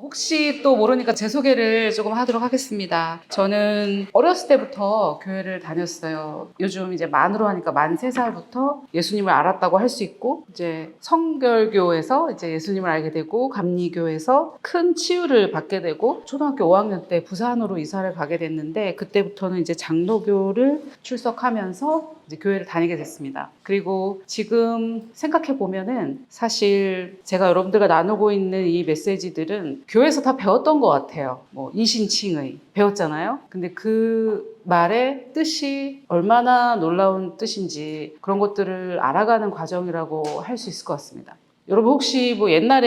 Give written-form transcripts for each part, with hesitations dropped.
혹시 또 모르니까 제 소개를 조금 하도록 하겠습니다. 저는 어렸을 때부터 교회를 다녔어요. 요즘 이제 만으로 하니까 만 3살부터 예수님을 알았다고 할 수 있고, 이제 성결교에서 이제 예수님을 알게 되고, 감리교에서 큰 치유를 받게 되고, 초등학교 5학년 때 부산으로 이사를 가게 됐는데, 그때부터는 이제 장로교를 출석하면서 이제 교회를 다니게 됐습니다. 그리고 지금 생각해 보면은 사실 제가 여러분들과 나누고 있는 이 메시지들은 교회에서 다 배웠던 것 같아요. 뭐 이신칭의 배웠잖아요. 근데 그 말의 뜻이 얼마나 놀라운 뜻인지 그런 것들을 알아가는 과정이라고 할 수 있을 것 같습니다. 여러분 혹시 뭐 옛날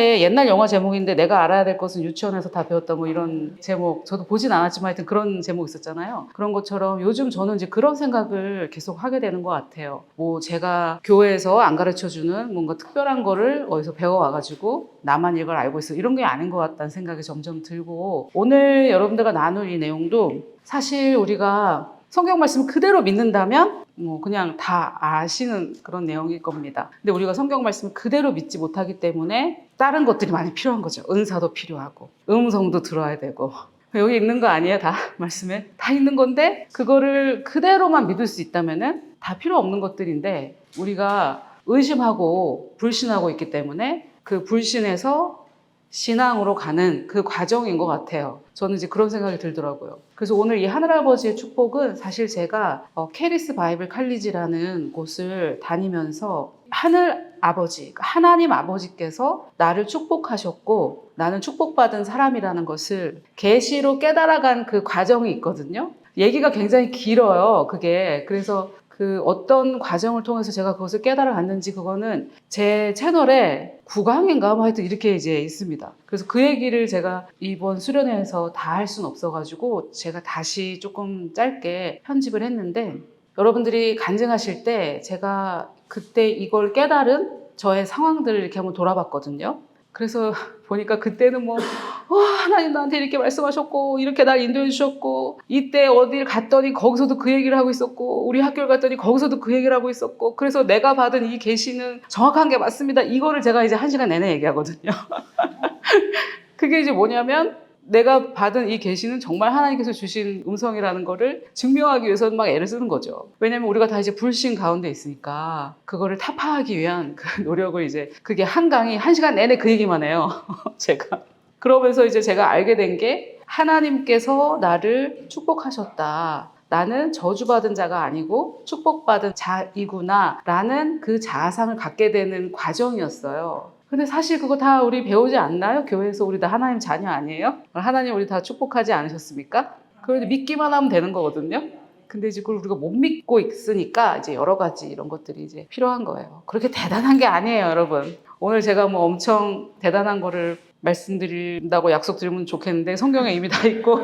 영화 제목인데 내가 알아야 될 것은 유치원에서 다 배웠던 뭐 이런 제목, 저도 보진 않았지만 하여튼 그런 제목 있었잖아요. 그런 것처럼 요즘 저는 이제 그런 생각을 계속 하게 되는 것 같아요. 뭐 제가 교회에서 안 가르쳐 주는 뭔가 특별한 거를 어디서 배워와가지고 나만 이걸 알고 있어, 이런 게 아닌 것 같다는 생각이 점점 들고, 오늘 여러분들과 나눌 이 내용도 사실 우리가 성경 말씀 그대로 믿는다면 뭐 그냥 다 아시는 그런 내용일 겁니다. 근데 우리가 성경 말씀을 그대로 믿지 못하기 때문에 다른 것들이 많이 필요한 거죠. 은사도 필요하고 음성도 들어야 되고, 여기 있는 거 아니에요? 다 말씀에 다 있는 건데 그거를 그대로만 믿을 수 있다면은 다 필요 없는 것들인데, 우리가 의심하고 불신하고 있기 때문에 그 불신에서 신앙으로 가는 그 과정인 것 같아요. 저는 이제 그런 생각이 들더라고요. 그래서 오늘 이 하늘아버지의 축복은 사실 제가 캐리스 바이블 칼리지라는 곳을 다니면서 하늘아버지, 하나님 아버지께서 나를 축복하셨고 나는 축복받은 사람이라는 것을 계시로 깨달아간 그 과정이 있거든요. 얘기가 굉장히 길어요, 그게. 그래서 그 어떤 과정을 통해서 제가 그것을 깨달아갔는지 그거는 제 채널에 9강인가 뭐 하여튼 이렇게 이제 있습니다. 그래서 그 얘기를 제가 이번 수련회에서 다 할 수는 없어가지고 제가 다시 조금 짧게 편집을 했는데, 여러분들이 간증하실 때 제가 그때 이걸 깨달은 저의 상황들을 이렇게 한번 돌아봤거든요. 그래서 보니까 그때는 뭐 하나님 나한테 이렇게 말씀하셨고 이렇게 날 인도해 주셨고, 이때 어딜 갔더니 거기서도 그 얘기를 하고 있었고, 우리 학교를 갔더니 거기서도 그 얘기를 하고 있었고, 그래서 내가 받은 이 계시는 정확한 게 맞습니다, 이거를 제가 이제 1시간 내내 얘기하거든요. 그게 이제 뭐냐면 내가 받은 이 계시는 정말 하나님께서 주신 음성이라는 거를 증명하기 위해서는 막 애를 쓰는 거죠. 왜냐면 우리가 다 이제 불신 가운데 있으니까 그거를 타파하기 위한 그 노력을, 이제 그게 한 강의 1시간 내내 그 얘기만 해요. 제가. 그러면서 이제 제가 알게 된 게, 하나님께서 나를 축복하셨다, 나는 저주받은 자가 아니고 축복받은 자이구나 라는 그 자아상을 갖게 되는 과정이었어요. 근데 사실 그거 다 우리 배우지 않나요? 교회에서 우리 다 하나님 자녀 아니에요? 하나님 우리 다 축복하지 않으셨습니까? 그걸 믿기만 하면 되는 거거든요. 근데 이제 그걸 우리가 못 믿고 있으니까 이제 여러 가지 이런 것들이 이제 필요한 거예요. 그렇게 대단한 게 아니에요, 여러분. 오늘 제가 뭐 엄청 대단한 거를 말씀드린다고 약속드리면 좋겠는데 성경에 이미 다 있고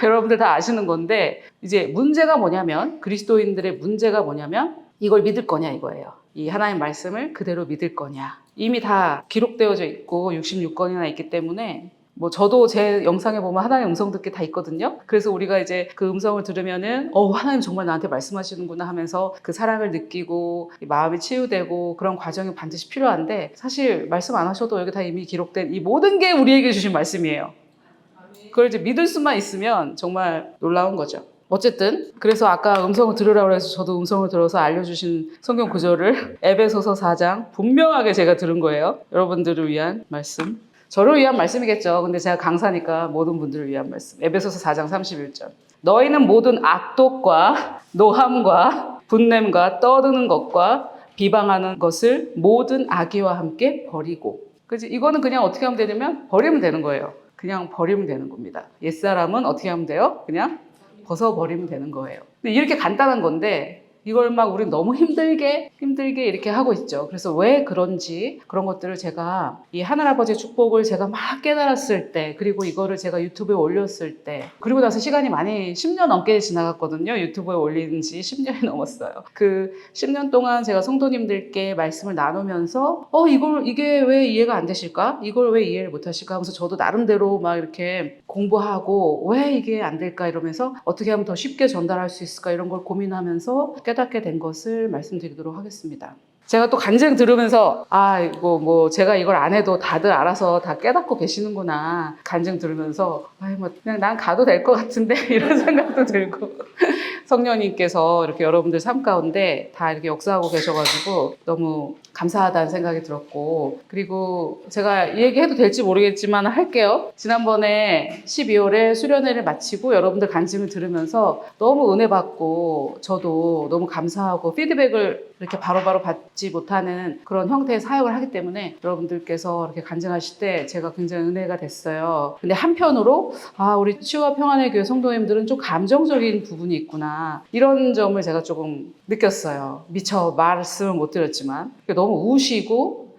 여러분들 다 아시는 건데, 이제 문제가 뭐냐면, 그리스도인들의 문제가 뭐냐면 이걸 믿을 거냐 이거예요. 이 하나님 말씀을 그대로 믿을 거냐. 이미 다 기록되어져 있고 66권이나 있기 때문에, 뭐 저도 제 영상에 보면 하나님 음성 듣기 다 있거든요. 그래서 우리가 이제 그 음성을 들으면은 하나님 정말 나한테 말씀하시는구나 하면서 그 사랑을 느끼고 마음이 치유되고 그런 과정이 반드시 필요한데, 사실 말씀 안 하셔도 여기 다 이미 기록된 이 모든 게 우리에게 주신 말씀이에요. 그걸 이제 믿을 수만 있으면 정말 놀라운 거죠. 어쨌든 그래서 아까 음성을 들으라고 해서 저도 음성을 들어서 알려주신 성경 구절을 에베소서 4장 분명하게 제가 들은 거예요. 여러분들을 위한 말씀. 저를 위한 말씀이겠죠. 근데 제가 강사니까 모든 분들을 위한 말씀. 에베소서 4장 31절. 너희는 모든 악독과 노함과 분냄과 떠드는 것과 비방하는 것을 모든 악의와 함께 버리고. 그치? 이거는 그냥 어떻게 하면 되냐면 버리면 되는 거예요. 그냥 버리면 되는 겁니다. 옛사람은 어떻게 하면 돼요? 그냥 벗어버리면 되는 거예요. 근데 이렇게 간단한 건데 이걸 막 우리 너무 힘들게 이렇게 하고 있죠. 그래서 왜 그런지 그런 것들을 제가 이 하늘아버지의 축복을 제가 막 깨달았을 때, 그리고 이거를 제가 유튜브에 올렸을 때, 그리고 나서 시간이 많이 10년 넘게 지나갔거든요. 유튜브에 올린 지 10년이 넘었어요. 그 10년 동안 제가 성도님들께 말씀을 나누면서 이게 왜 이해가 안 되실까? 이걸 왜 이해를 못 하실까? 하면서 저도 나름대로 막 이렇게 공부하고 왜 이게 안 될까 이러면서 어떻게 하면 더 쉽게 전달할 수 있을까 이런 걸 고민하면서 깨닫게 된 것을 말씀드리도록 하겠습니다. 제가 또 간증 들으면서 이거 뭐 제가 이걸 안 해도 다들 알아서 다 깨닫고 계시는구나 간증 들으면서 뭐 그냥 난 가도 될 것 같은데 이런 생각도 들고 성령님께서 이렇게 여러분들 삶 가운데 다 이렇게 역사하고 계셔가지고 너무 감사하다는 생각이 들었고, 그리고 제가 이 얘기 해도 될지 모르겠지만 할게요. 지난번에 12월에 수련회를 마치고 여러분들 간증을 들으면서 너무 은혜 받고 저도 너무 감사하고 피드백을 이렇게 바로바로 받지 못하는 그런 형태의 사역을 하기 때문에 여러분들께서 이렇게 간증하실 때 제가 굉장히 은혜가 됐어요. 근데 한편으로 우리 치유와 평안의 교회 성도님들은 좀 감정적인 부분이 있구나, 이런 점을 제가 조금 느꼈어요. 미처 말씀을 못 드렸지만 너무 우시고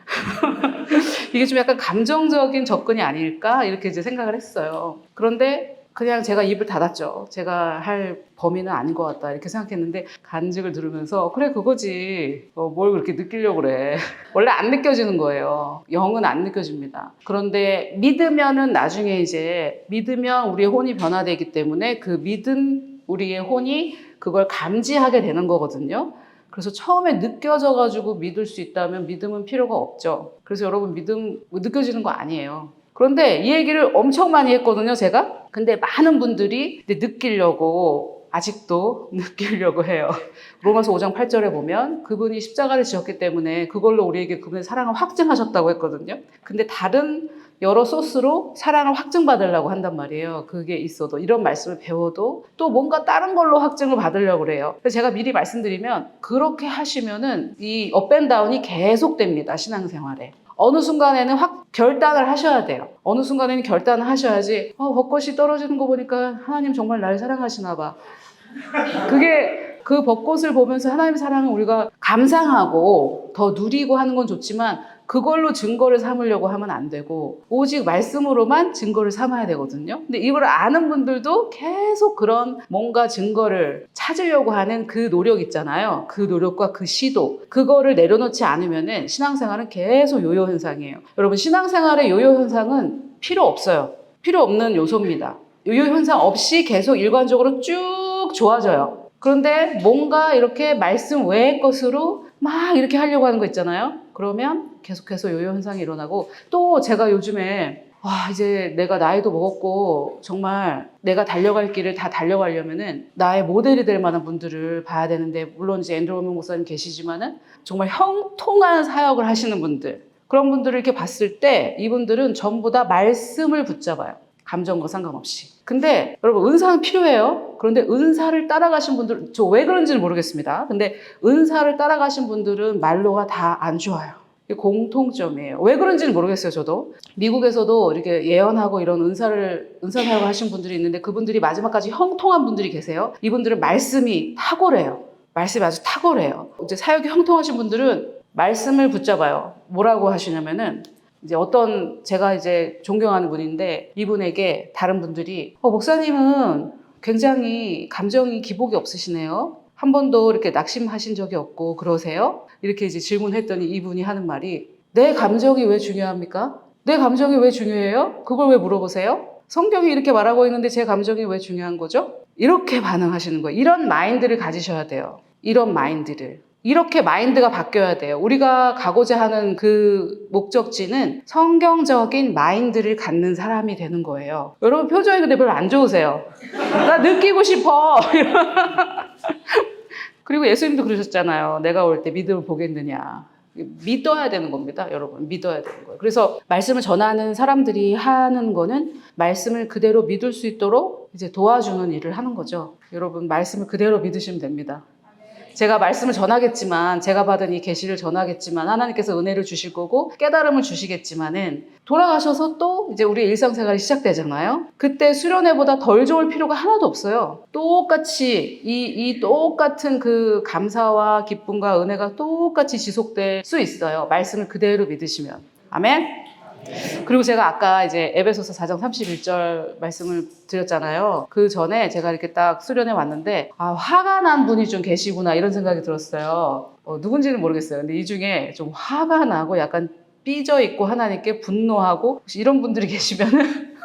이게 좀 약간 감정적인 접근이 아닐까 이렇게 이제 생각을 했어요. 그런데 그냥 제가 입을 닫았죠. 제가 할 범위는 아닌 것 같다 이렇게 생각했는데 간증을 들으면서 그래 그거지, 뭘 그렇게 느끼려고 그래. 원래 안 느껴지는 거예요. 영은 안 느껴집니다. 그런데 믿으면은 나중에 이제 믿으면 우리의 혼이 변화되기 때문에 그 믿은 우리의 혼이 그걸 감지하게 되는 거거든요. 그래서 처음에 느껴져가지고 믿을 수 있다면 믿음은 필요가 없죠. 그래서 여러분 믿음 느껴지는 거 아니에요. 그런데 이 얘기를 엄청 많이 했거든요, 제가. 근데 많은 분들이 느끼려고, 아직도 느끼려고 해요. 로마서 5장 8절에 보면 그분이 십자가를 지었기 때문에 그걸로 우리에게 그분의 사랑을 확증하셨다고 했거든요. 근데 다른 여러 소스로 사랑을 확증받으려고 한단 말이에요. 그게 있어도, 이런 말씀을 배워도 또 뭔가 다른 걸로 확증을 받으려고 그래요. 그래서 제가 미리 말씀드리면 그렇게 하시면은 이 업앤다운이 계속됩니다, 신앙생활에. 어느 순간에는 확 결단을 하셔야 돼요. 어느 순간에는 결단을 하셔야지 벚꽃이 떨어지는 거 보니까 하나님 정말 날 사랑하시나 봐. 그게 그 벚꽃을 보면서 하나님의 사랑을 우리가 감상하고 더 누리고 하는 건 좋지만 그걸로 증거를 삼으려고 하면 안 되고 오직 말씀으로만 증거를 삼아야 되거든요. 근데 이걸 아는 분들도 계속 그런 뭔가 증거를 찾으려고 하는 그 노력 있잖아요. 그 노력과 그 시도, 그거를 내려놓지 않으면은 신앙생활은 계속 요요 현상이에요. 여러분, 신앙생활의 요요 현상은 필요 없어요. 필요 없는 요소입니다. 요요 현상 없이 계속 일관적으로 쭉 좋아져요. 그런데 뭔가 이렇게 말씀 외의 것으로 막 이렇게 하려고 하는 거 있잖아요. 그러면 계속해서 요요 현상이 일어나고, 또 제가 요즘에 이제 내가 나이도 먹었고 정말 내가 달려갈 길을 다 달려가려면은 나의 모델이 될 만한 분들을 봐야 되는데, 물론 이제 앤드루 워먼 목사님 계시지만은 정말 형통한 사역을 하시는 분들, 그런 분들을 이렇게 봤을 때 이분들은 전부 다 말씀을 붙잡아요. 감정과 상관없이. 근데 여러분, 은사는 필요해요. 그런데 은사를 따라가신 분들, 저 왜 그런지는 모르겠습니다. 근데 은사를 따라가신 분들은 말로가 다 안 좋아요. 이게 공통점이에요. 왜 그런지는 모르겠어요, 저도. 미국에서도 이렇게 예언하고 이런 은사 사역을 하신 분들이 있는데 그분들이 마지막까지 형통한 분들이 계세요. 이분들은 말씀이 탁월해요. 말씀이 아주 탁월해요. 이제 사역이 형통하신 분들은 말씀을 붙잡아요. 뭐라고 하시냐면은, 이제 제가 이제 존경하는 분인데 이분에게 다른 분들이 목사님은 굉장히 감정이 기복이 없으시네요. 한 번도 이렇게 낙심하신 적이 없고 그러세요? 이렇게 이제 질문했더니 이분이 하는 말이, 내 감정이 왜 중요합니까? 내 감정이 왜 중요해요? 그걸 왜 물어보세요? 성경이 이렇게 말하고 있는데 제 감정이 왜 중요한 거죠? 이렇게 반응하시는 거예요. 이런 마인드를 가지셔야 돼요. 이런 마인드를. 이렇게 마인드가 바뀌어야 돼요. 우리가 가고자 하는 그 목적지는 성경적인 마인드를 갖는 사람이 되는 거예요. 여러분, 표정이 근데 별로 안 좋으세요. 나 느끼고 싶어. 그리고 예수님도 그러셨잖아요. 내가 올 때 믿음을 보겠느냐. 믿어야 되는 겁니다, 여러분. 믿어야 되는 거예요. 그래서 말씀을 전하는 사람들이 하는 거는 말씀을 그대로 믿을 수 있도록 이제 도와주는 일을 하는 거죠. 여러분, 말씀을 그대로 믿으시면 됩니다. 제가 말씀을 전하겠지만, 제가 받은 이 계시를 전하겠지만, 하나님께서 은혜를 주실 거고 깨달음을 주시겠지만은 돌아가셔서 또 이제 우리 일상생활이 시작되잖아요. 그때 수련회보다 덜 좋을 필요가 하나도 없어요. 똑같이 이 똑같은 그 감사와 기쁨과 은혜가 똑같이 지속될 수 있어요. 말씀을 그대로 믿으시면. 아멘. 그리고 제가 아까 이제 에베소서 4장 31절 말씀을 드렸잖아요. 그 전에 제가 이렇게 딱 수련회 왔는데 화가 난 분이 좀 계시구나 이런 생각이 들었어요. 누군지는 모르겠어요. 근데 이 중에 좀 화가 나고 약간 삐져 있고 하나님께 분노하고, 혹시 이런 분들이 계시면은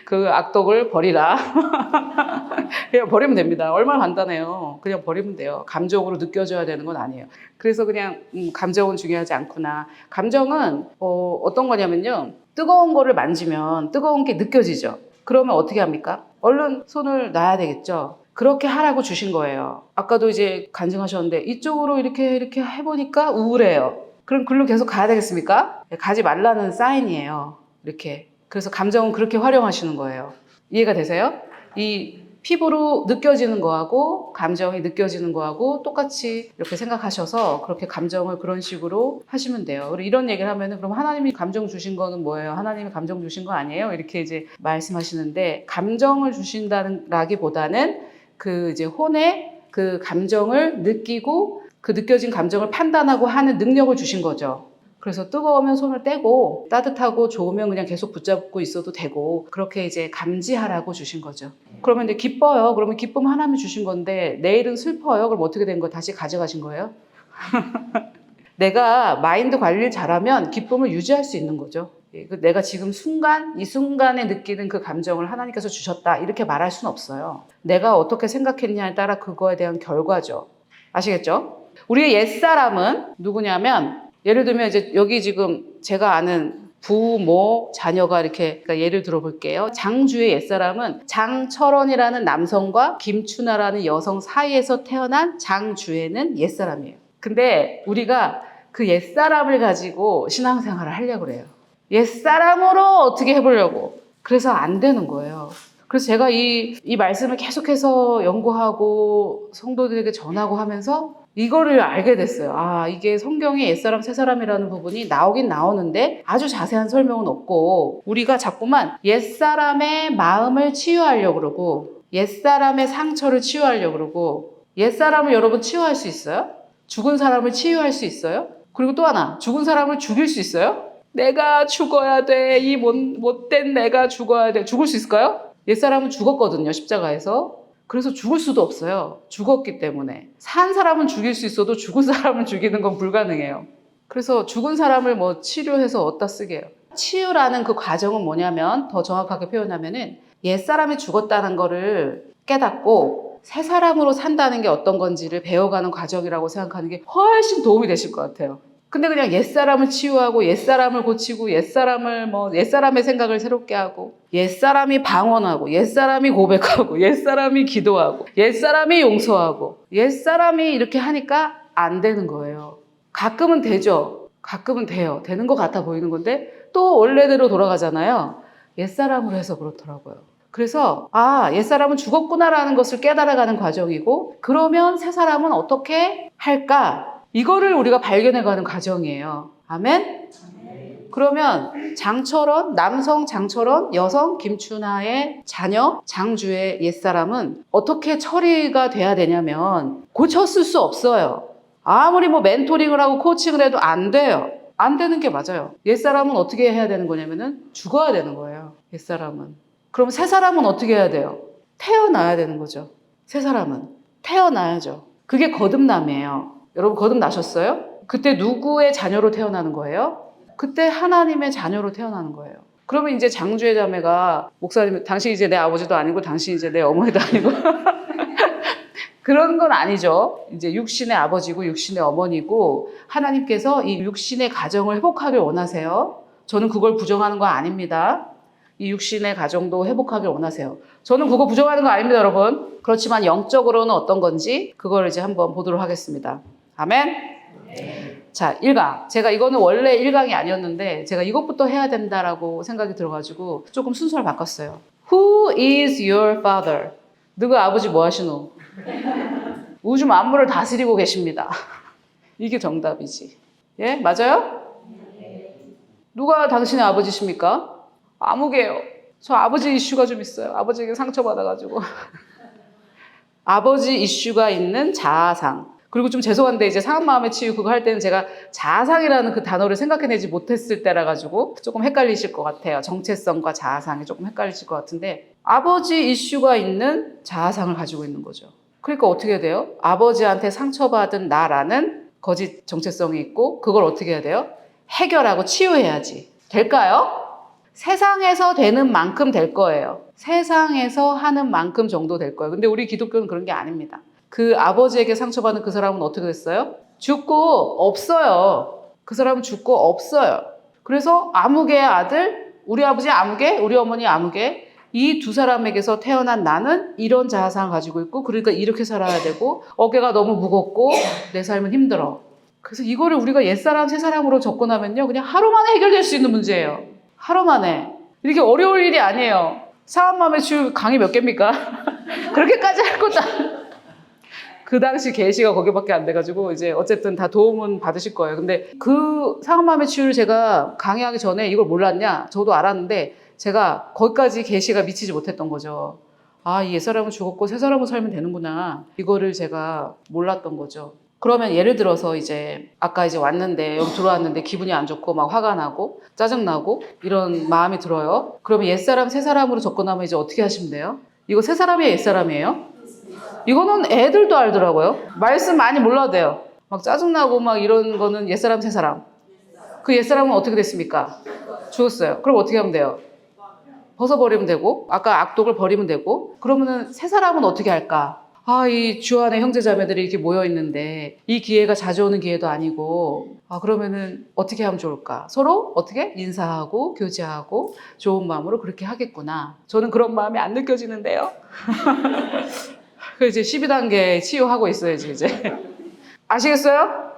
그 악독을 버리라. 그냥 버리면 됩니다. 얼마나 간단해요. 그냥 버리면 돼요. 감정으로 느껴져야 되는 건 아니에요. 그래서 그냥 감정은 중요하지 않구나. 감정은 어떤 거냐면요. 뜨거운 거를 만지면 뜨거운 게 느껴지죠. 그러면 어떻게 합니까? 얼른 손을 놔야 되겠죠. 그렇게 하라고 주신 거예요. 아까도 이제 간증하셨는데 이쪽으로 이렇게 해보니까 우울해요. 그럼 글로 계속 가야 되겠습니까? 가지 말라는 사인이에요. 이렇게. 그래서 감정은 그렇게 활용하시는 거예요. 이해가 되세요? 이 피부로 느껴지는 거하고 감정이 느껴지는 거하고 똑같이 이렇게 생각하셔서 그렇게 감정을 그런 식으로 하시면 돼요. 그리고 이런 얘기를 하면은 그럼 하나님이 감정 주신 거는 뭐예요? 하나님이 감정 주신 거 아니에요? 이렇게 이제 말씀하시는데 감정을 주신다는 라기보다는 그 이제 혼의 그 감정을 느끼고 그 느껴진 감정을 판단하고 하는 능력을 주신 거죠. 그래서 뜨거우면 손을 떼고 따뜻하고 좋으면 그냥 계속 붙잡고 있어도 되고 그렇게 이제 감지하라고 주신 거죠. 그러면 이제 기뻐요. 그러면 기쁨 하나님이 주신 건데 내일은 슬퍼요. 그럼 어떻게 된 거 다시 가져가신 거예요? 내가 마인드 관리를 잘하면 기쁨을 유지할 수 있는 거죠. 내가 지금 이 순간에 느끼는 그 감정을 하나님께서 주셨다 이렇게 말할 수는 없어요. 내가 어떻게 생각했냐에 따라 그거에 대한 결과죠. 아시겠죠? 우리의 옛사람은 누구냐면 예를 들면 이제 여기 지금 제가 아는 부모, 자녀가 이렇게 그러니까 예를 들어볼게요. 장주의 옛사람은 장철원이라는 남성과 김춘하라는 여성 사이에서 태어난 장주회는 옛사람이에요. 근데 우리가 그 옛사람을 가지고 신앙생활을 하려고 그래요. 옛사람으로 어떻게 해보려고. 그래서 안 되는 거예요. 그래서 제가 이 말씀을 계속해서 연구하고 성도들에게 전하고 하면서 이거를 알게 됐어요. 아, 이게 성경에 옛사람, 새사람이라는 부분이 나오긴 나오는데 아주 자세한 설명은 없고 우리가 자꾸만 옛사람의 마음을 치유하려고 그러고 옛사람의 상처를 치유하려고 그러고 옛사람을 여러분 치유할 수 있어요? 죽은 사람을 치유할 수 있어요? 그리고 또 하나, 죽은 사람을 죽일 수 있어요? 내가 죽어야 돼. 이 못된 내가 죽어야 돼. 죽을 수 있을까요? 옛사람은 죽었거든요, 십자가에서. 그래서 죽을 수도 없어요. 죽었기 때문에. 산 사람은 죽일 수 있어도 죽은 사람을 죽이는 건 불가능해요. 그래서 죽은 사람을 뭐 치료해서 어디다 쓰게요. 치유라는 그 과정은 뭐냐면 더 정확하게 표현하면은 옛사람이 죽었다는 거를 깨닫고 새 사람으로 산다는 게 어떤 건지를 배워가는 과정이라고 생각하는 게 훨씬 도움이 되실 것 같아요. 근데 그냥 옛사람을 치유하고 옛사람을 고치고 옛사람의 생각을 새롭게 하고 옛사람이 방언하고 옛사람이 고백하고 옛사람이 기도하고 옛사람이 용서하고 옛사람이 이렇게 하니까 안 되는 거예요. 가끔은 되죠. 가끔은 돼요. 되는 것 같아 보이는 건데 또 원래대로 돌아가잖아요. 옛사람으로 해서 그렇더라고요. 그래서 옛사람은 죽었구나라는 것을 깨달아가는 과정이고 그러면 새 사람은 어떻게 할까? 이거를 우리가 발견해가는 과정이에요. 아멘? 그러면 남성 장철원, 여성 김춘하의 자녀 장주의 옛사람은 어떻게 처리가 돼야 되냐면 고쳤을 수 없어요. 아무리 멘토링을 하고 코칭을 해도 안 돼요. 안 되는 게 맞아요. 옛사람은 어떻게 해야 되는 거냐면은 죽어야 되는 거예요. 옛사람은. 그럼 새 사람은 어떻게 해야 돼요? 태어나야 되는 거죠. 새 사람은. 태어나야죠. 그게 거듭남이에요. 여러분 거듭나셨어요? 그때 누구의 자녀로 태어나는 거예요? 그때 하나님의 자녀로 태어나는 거예요. 그러면 이제 장주의 자매가 목사님 당신 이제 내 아버지도 아니고 당신 이제 내 어머니도 아니고 그런 건 아니죠. 이제 육신의 아버지고 육신의 어머니고 하나님께서 이 육신의 가정을 회복하길 원하세요. 저는 그걸 부정하는 거 아닙니다. 이 육신의 가정도 회복하길 원하세요. 저는 그거 부정하는 거 아닙니다, 여러분. 그렇지만 영적으로는 어떤 건지 그걸 이제 한번 보도록 하겠습니다. 아멘? 네. 자, 1강. 제가 이거는 원래 1강이 아니었는데 제가 이것부터 해야 된다라고 생각이 들어가지고 조금 순서를 바꿨어요. Who is your father? 누구 아버지 뭐 하시노? 우주 만물을 다스리고 계십니다. 이게 정답이지. 예? 맞아요? 누가 당신의 아버지십니까? 아무개요. 저 아버지 이슈가 좀 있어요. 아버지에게 상처받아가지고. 아버지 이슈가 있는 자아상. 그리고 좀 죄송한데 이제 상한 마음의 치유 그거 할 때는 제가 자아상이라는 그 단어를 생각해내지 못했을 때라 가지고 조금 헷갈리실 것 같아요. 정체성과 자아상이 조금 헷갈리실 것 같은데 아버지 이슈가 있는 자아상을 가지고 있는 거죠. 그러니까 어떻게 돼요? 아버지한테 상처받은 나라는 거짓 정체성이 있고 그걸 어떻게 해야 돼요? 해결하고 치유해야지. 될까요? 세상에서 되는 만큼 될 거예요. 세상에서 하는 만큼 정도 될 거예요. 근데 우리 기독교는 그런 게 아닙니다. 그 아버지에게 상처받은 그 사람은 어떻게 됐어요? 죽고 없어요. 그 사람은 죽고 없어요. 그래서 아무개의 아들, 우리 아버지 아무개, 우리 어머니 아무개, 이 두 사람에게서 태어난 나는 이런 자아상을 가지고 있고, 그러니까 이렇게 살아야 되고, 어깨가 너무 무겁고 내 삶은 힘들어. 그래서 이거를 우리가 옛사람 새사람으로 접근하면요, 그냥 하루 만에 해결될 수 있는 문제예요. 하루 만에. 이렇게 어려울 일이 아니에요. 사람 마음의 치유 강의 몇 개입니까? 그렇게까지 할 것도 그 당시 계시가 거기밖에 안 돼가지고 이제 어쨌든 다 도움은 받으실 거예요. 근데 그 상한 마음의 치유를 제가 강의하기 전에 이걸 몰랐냐? 저도 알았는데 제가 거기까지 계시가 미치지 못했던 거죠. 아, 이 옛사람은 죽었고 새 사람은 살면 되는구나. 이거를 제가 몰랐던 거죠. 그러면 예를 들어서 이제 아까 이제 왔는데 여기 들어왔는데 기분이 안 좋고 막 화가 나고 짜증나고 이런 마음이 들어요. 그러면 옛사람 새 사람으로 접근하면 이제 어떻게 하시면 돼요? 이거 새 사람이에요, 옛사람이에요? 이거는 애들도 알더라고요. 말씀 많이 몰라도 돼요. 막 짜증나고 막 이런 거는 옛사람 새 사람. 그 옛사람은 어떻게 됐습니까? 죽었어요. 그럼 어떻게 하면 돼요? 벗어버리면 되고, 아까 악독을 버리면 되고, 그러면은 새 사람은 어떻게 할까? 아, 이 주 안에 형제 자매들이 이렇게 모여 있는데 이 기회가 자주 오는 기회도 아니고, 아, 그러면은 어떻게 하면 좋을까? 서로 어떻게 인사하고 교제하고 좋은 마음으로 그렇게 하겠구나. 저는 그런 마음이 안 느껴지는데요. 그 이제 12단계 치유하고 있어야지 이제. 아시겠어요?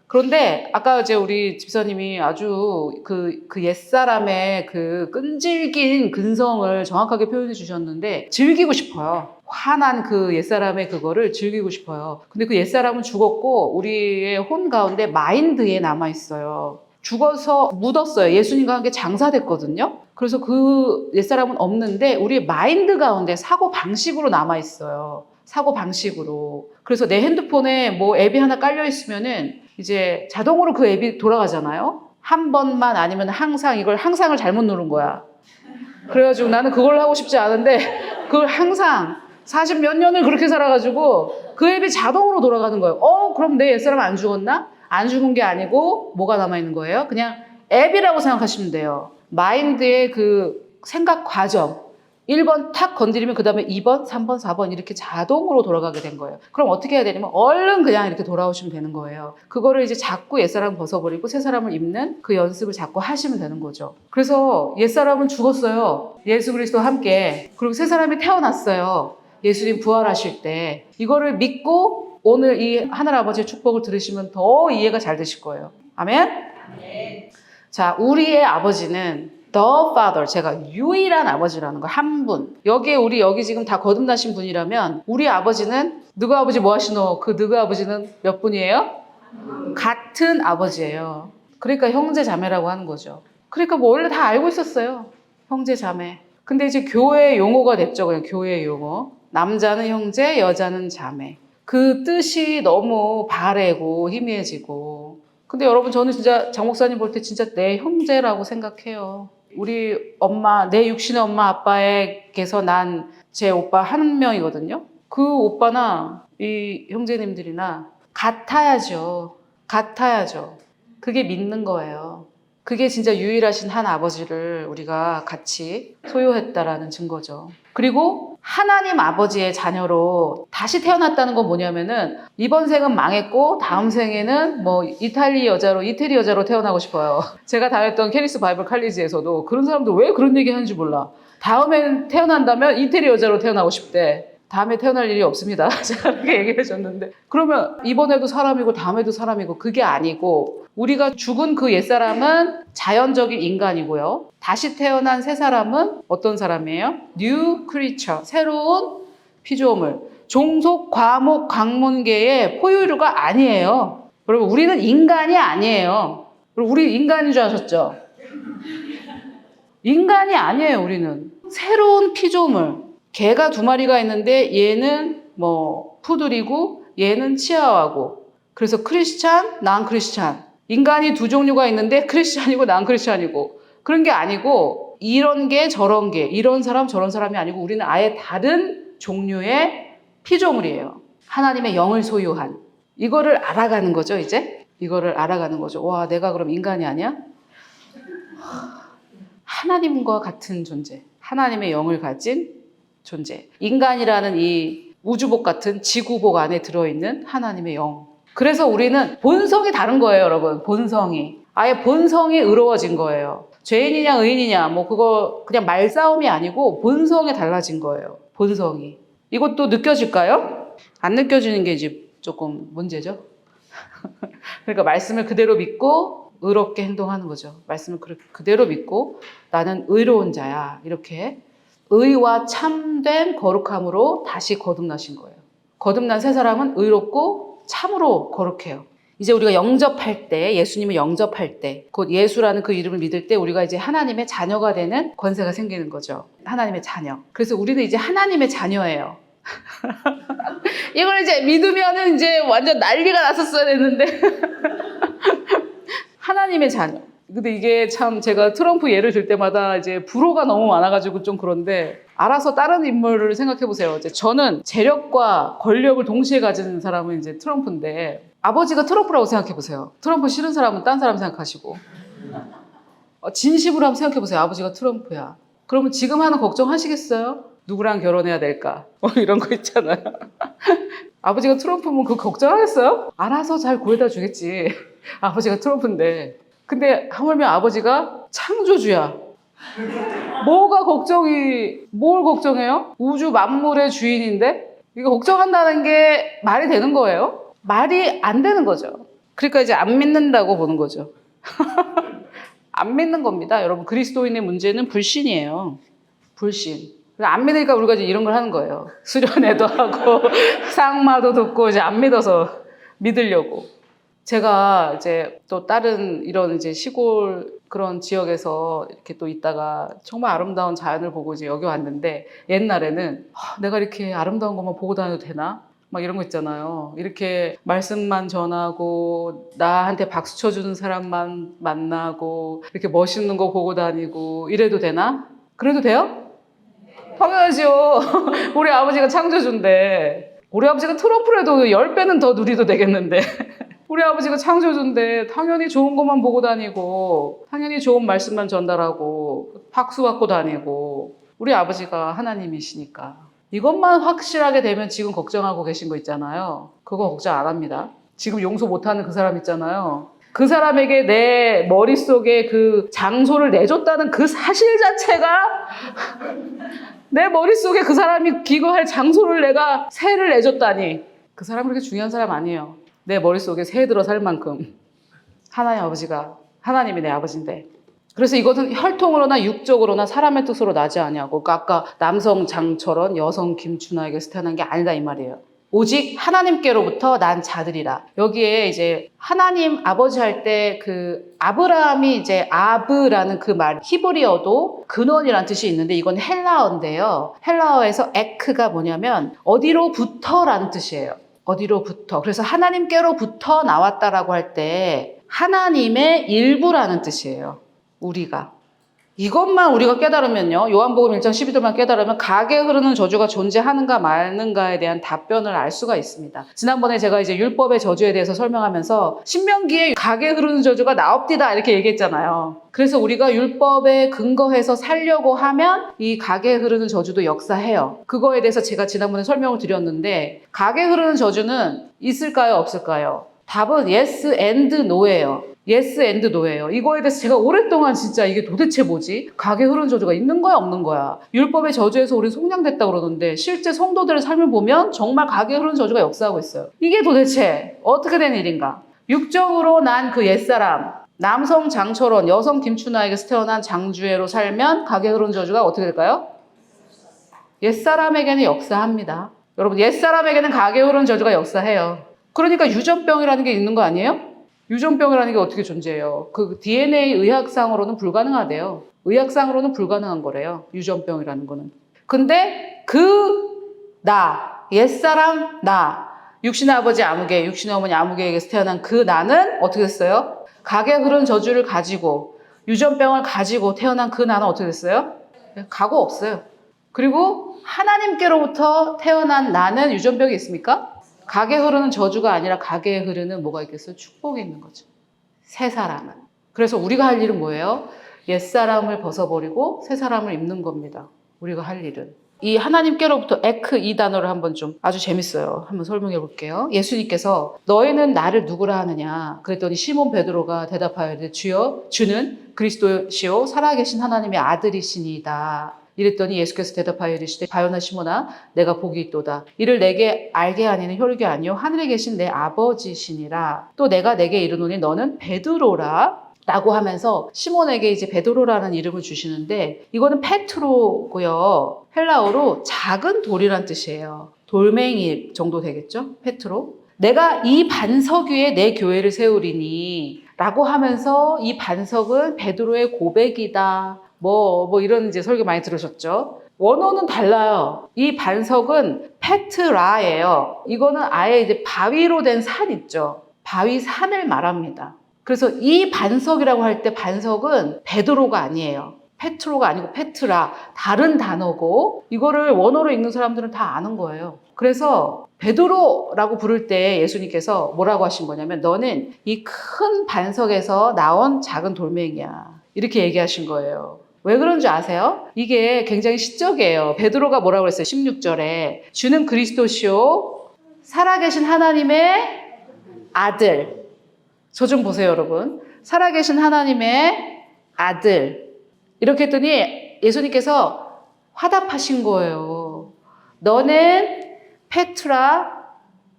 그런데 아까 이제 우리 집사님이 아주 그 옛사람의 그 끈질긴 근성을 정확하게 표현해 주셨는데 즐기고 싶어요. 화난 그 옛사람의 그거를 즐기고 싶어요. 근데 그 옛사람은 죽었고 우리의 혼 가운데 마인드에 남아있어요. 죽어서 묻었어요. 예수님과 함께 장사됐거든요. 그래서 그 옛사람은 없는데 우리 마인드 가운데 사고 방식으로 남아있어요. 사고 방식으로. 그래서 내 핸드폰에 뭐 앱이 하나 깔려 있으면은 이제 자동으로 그 앱이 돌아가잖아요. 한 번만 아니면 항상 이걸 항상을 잘못 누른 거야. 그래가지고 나는 그걸 하고 싶지 않은데 그걸 항상 40 몇 년을 그렇게 살아가지고 그 앱이 자동으로 돌아가는 거예요. 그럼 내 옛사람 안 죽었나? 안 죽은 게 아니고 뭐가 남아있는 거예요? 그냥 앱이라고 생각하시면 돼요. 마인드의 그 생각 과정. 1번 탁 건드리면 그 다음에 2번, 3번, 4번 이렇게 자동으로 돌아가게 된 거예요. 그럼 어떻게 해야 되냐면 얼른 그냥 이렇게 돌아오시면 되는 거예요. 그거를 이제 자꾸 옛사람 벗어버리고 새 사람을 입는 그 연습을 자꾸 하시면 되는 거죠. 그래서 옛사람은 죽었어요. 예수 그리스도와 함께. 그리고 새 사람이 태어났어요. 예수님 부활하실 때. 이거를 믿고 오늘 이 하늘아버지의 축복을 들으시면 더 이해가 잘 되실 거예요. 아멘? 자, 우리의 아버지는 The Father, 제가 유일한 아버지라는 거, 한 분. 여기에 여기 지금 다 거듭나신 분이라면 우리 아버지는 누구 아버지 뭐 하시노? 그 누구 아버지는 몇 분이에요? 같은 아버지예요. 그러니까 형제 자매라고 하는 거죠. 그러니까 뭐 원래 다 알고 있었어요. 형제 자매. 근데 이제 교회 용어가 됐죠. 그냥 교회 용어. 남자는 형제, 여자는 자매. 그 뜻이 너무 바래고 희미해지고. 근데 여러분 저는 진짜 장 목사님 볼 때 진짜 내 형제라고 생각해요. 우리 엄마, 내 육신의 엄마 아빠에게서 난 제 오빠 한 명이거든요. 그 오빠나 이 형제님들이나 같아야죠. 같아야죠. 그게 믿는 거예요. 그게 진짜 유일하신 한 아버지를 우리가 같이 소유했다라는 증거죠. 그리고 하나님 아버지의 자녀로 다시 태어났다는 건 뭐냐면은 이번 생은 망했고 다음 생에는 뭐 이태리 여자로 태어나고 싶어요. 제가 다녔던 캐리스 바이블 칼리지에서도 그런 사람들 왜 그런 얘기 하는지 몰라. 다음엔 태어난다면 이태리 여자로 태어나고 싶대. 다음에 태어날 일이 없습니다. 제가 그렇게 얘기해 줬는데. 그러면 이번에도 사람이고 다음에도 사람이고 그게 아니고 우리가 죽은 그 옛사람은 자연적인 인간이고요. 다시 태어난 새 사람은 어떤 사람이에요? New creature, 새로운 피조물. 종속, 과목, 강문계의 포유류가 아니에요. 여러분 우리는 인간이 아니에요. 우리 인간인 줄 아셨죠? 인간이 아니에요 우리는. 새로운 피조물. 개가 2마리가 있는데 얘는 뭐 푸들이고 얘는 치아와고. 그래서 크리스찬, 난 크리스찬. 인간이 2종류가 있는데 크리스찬이고 난 크리스찬이고. 그런 게 아니고 이런 게 저런 게 이런 사람 저런 사람이 아니고 우리는 아예 다른 종류의 피조물이에요. 하나님의 영을 소유한. 이거를 알아가는 거죠 이제. 이거를 알아가는 거죠. 와 내가 그럼 인간이 아니야? 하나님과 같은 존재, 하나님의 영을 가진 존재. 인간이라는 이 우주복 같은 지구복 안에 들어있는 하나님의 영. 그래서 우리는 본성이 다른 거예요, 여러분. 본성이. 아예 본성이 의로워진 거예요. 죄인이냐 의인이냐 뭐 그거 그냥 말싸움이 아니고 본성이 달라진 거예요. 본성이. 이것도 느껴질까요? 안 느껴지는 게 이제 조금 문제죠. 그러니까 말씀을 그대로 믿고 의롭게 행동하는 거죠. 말씀을 그대로 믿고 나는 의로운 자야. 이렇게 의와 참된 거룩함으로 다시 거듭나신 거예요. 거듭난 새 사람은 의롭고 참으로 거룩해요. 이제 우리가 영접할 때, 예수님을 영접할 때, 곧 예수라는 그 이름을 믿을 때 우리가 이제 하나님의 자녀가 되는 권세가 생기는 거죠. 하나님의 자녀. 그래서 우리는 이제 하나님의 자녀예요. 이걸 이제 믿으면은 이제 완전 난리가 났었어야 됐는데. 하나님의 자녀. 근데 이게 참 제가 트럼프 예를 들 때마다 이제 불호가 너무 많아가지고 좀 그런데 알아서 다른 인물을 생각해 보세요. 이제 저는 재력과 권력을 동시에 가진 사람은 이제 트럼프인데 아버지가 트럼프라고 생각해 보세요. 트럼프 싫은 사람은 딴 사람 생각하시고 진심으로 한번 생각해 보세요. 아버지가 트럼프야. 그러면 지금 하는 걱정 하시겠어요? 누구랑 결혼해야 될까? 이런 거 있잖아요. 아버지가 트럼프면 그거 걱정하겠어요? 알아서 잘 구해다 주겠지. 아버지가 트럼프인데. 근데 하물며 아버지가 창조주야. 뭘 걱정해요? 우주 만물의 주인인데? 이거 걱정한다는 게 말이 되는 거예요? 말이 안 되는 거죠. 그러니까 이제 안 믿는다고 보는 거죠. 안 믿는 겁니다. 여러분, 그리스도인의 문제는 불신이에요. 불신. 안 믿으니까 우리가 이제 이런 걸 하는 거예요. 수련회도 하고, 쌍마도 듣고, 이제 안 믿어서 믿으려고. 제가 이제 또 다른 이런 이제 시골 그런 지역에서 이렇게 또 있다가 정말 아름다운 자연을 보고 이제 여기 왔는데 옛날에는 내가 이렇게 아름다운 것만 보고 다녀도 되나? 막 이런 거 있잖아요. 이렇게 말씀만 전하고 나한테 박수 쳐주는 사람만 만나고 이렇게 멋있는 거 보고 다니고 이래도 되나? 그래도 돼요? 당연하죠. 우리 아버지가 창조주인데 우리 아버지가 트럼프라도 10배는 더 누리도 되겠는데 우리 아버지가 창조주인데 당연히 좋은 것만 보고 다니고 당연히 좋은 말씀만 전달하고 박수 받고 다니고 우리 아버지가 하나님이시니까 이것만 확실하게 되면 지금 걱정하고 계신 거 있잖아요. 그거 걱정 안 합니다. 지금 용서 못하는 그 사람 있잖아요. 그 사람에게 내 머릿속에 그 장소를 내줬다는 그 사실 자체가 내 머릿속에 그 사람이 기거할 장소를 내가 새를 내줬다니 그 사람 그렇게 중요한 사람 아니에요. 내 머릿속에 새 들어 살 만큼 하나님 아버지가 하나님이 내 아버지인데 그래서 이것은 혈통으로나 육적으로나 사람의 뜻으로 나지 아니하고 그러니까 아까 남성 장철원 여성 김춘하에게서 태어난 게 아니다 이 말이에요. 오직 하나님께로부터 난 자들이라. 여기에 이제 하나님 아버지 할 때 그 아브라함이 이제 아브라는 그 말 히브리어도 근원이라는 뜻이 있는데 이건 헬라어인데요. 헬라어에서 에크가 뭐냐면 어디로부터라는 뜻이에요. 어디로부터. 그래서 하나님께로부터 나왔다라고 할 때 하나님의 일부라는 뜻이에요. 우리가. 이것만 우리가 깨달으면요. 요한복음 1장 12절만 깨달으면 각에 흐르는 저주가 존재하는가 마는가에 대한 답변을 알 수가 있습니다. 지난번에 제가 이제 율법의 저주에 대해서 설명하면서 신명기에 각에 흐르는 저주가 나옵디다 이렇게 얘기했잖아요. 그래서 우리가 율법에 근거해서 살려고 하면 이 각에 흐르는 저주도 역사해요. 그거에 대해서 제가 지난번에 설명을 드렸는데 각에 흐르는 저주는 있을까요? 없을까요? 답은 yes and no예요. yes and no예요. 이거에 대해서 제가 오랫동안 진짜 이게 도대체 뭐지? 각에 흐르는 저주가 있는 거야 없는 거야? 율법의 저주에서 우리 속량됐다 그러는데 실제 성도들의 삶을 보면 정말 각에 흐르는 저주가 역사하고 있어요. 이게 도대체 어떻게 된 일인가? 육적으로 난 그 옛사람 남성 장철원 여성 김춘하에게서 태어난 장주애로 살면 각에 흐르는 저주가 어떻게 될까요? 옛사람에게는 역사합니다. 여러분 옛사람에게는 각에 흐르는 저주가 역사해요. 그러니까 유전병이라는 게 있는 거 아니에요? 유전병이라는 게 어떻게 존재해요? 그 DNA 의학상으로는 불가능하대요. 의학상으로는 불가능한 거래요. 유전병이라는 거는. 근데 옛사람 육신의 아버지 아무개, 육신의 어머니 아무개에게서 태어난 그 나는 어떻게 됐어요? 각에 흐른 저주를 가지고 유전병을 가지고 태어난 그 나는 어떻게 됐어요? 각오 없어요. 그리고 하나님께로부터 태어난 나는 유전병이 있습니까? 각에 흐르는 저주가 아니라 각에 흐르는 뭐가 있겠어요? 축복이 있는 거죠. 새 사람은. 그래서 우리가 할 일은 뭐예요? 옛사람을 벗어버리고 새사람을 입는 겁니다. 우리가 할 일은. 이 하나님께로부터 에크 이 단어를 한번 좀 아주 재밌어요. 한번 설명해 볼게요. 예수님께서 너희는 나를 누구라 하느냐? 그랬더니 시몬 베드로가 대답하여 이르되 주여 주는 그리스도시요 살아계신 하나님의 아들이시니이다. 이랬더니 예수께서 대답하여 이르시되 바요나 시몬아 내가 복이 있도다. 이를 내게 알게 하니는 혈육이 아니요 하늘에 계신 내 아버지시니라. 또 내가 내게 이르노니 너는 베드로라. 라고 하면서 시몬에게 이제 베드로라는 이름을 주시는데 이거는 페트로고요. 헬라어로 작은 돌이란 뜻이에요. 돌멩이 정도 되겠죠? 페트로. 내가 이 반석 위에 내 교회를 세우리니 라고 하면서 이 반석은 베드로의 고백이다. 뭐 이런 이제 설교 많이 들으셨죠? 원어는 달라요. 이 반석은 페트라예요. 이거는 아예 이제 바위로 된 산 있죠. 바위 산을 말합니다. 그래서 이 반석이라고 할 때 반석은 베드로가 아니에요. 페트로가 아니고 페트라. 다른 단어고 이거를 원어로 읽는 사람들은 다 아는 거예요. 그래서 베드로라고 부를 때 예수님께서 뭐라고 하신 거냐면 너는 이 큰 반석에서 나온 작은 돌멩이야. 이렇게 얘기하신 거예요. 왜 그런 줄 아세요? 이게 굉장히 시적이에요. 베드로가 뭐라고 그랬어요? 16절에 주는 그리스도시요 살아계신 하나님의 아들. 저 좀 보세요, 여러분. 살아계신 하나님의 아들. 이렇게 했더니 예수님께서 화답하신 거예요. 너는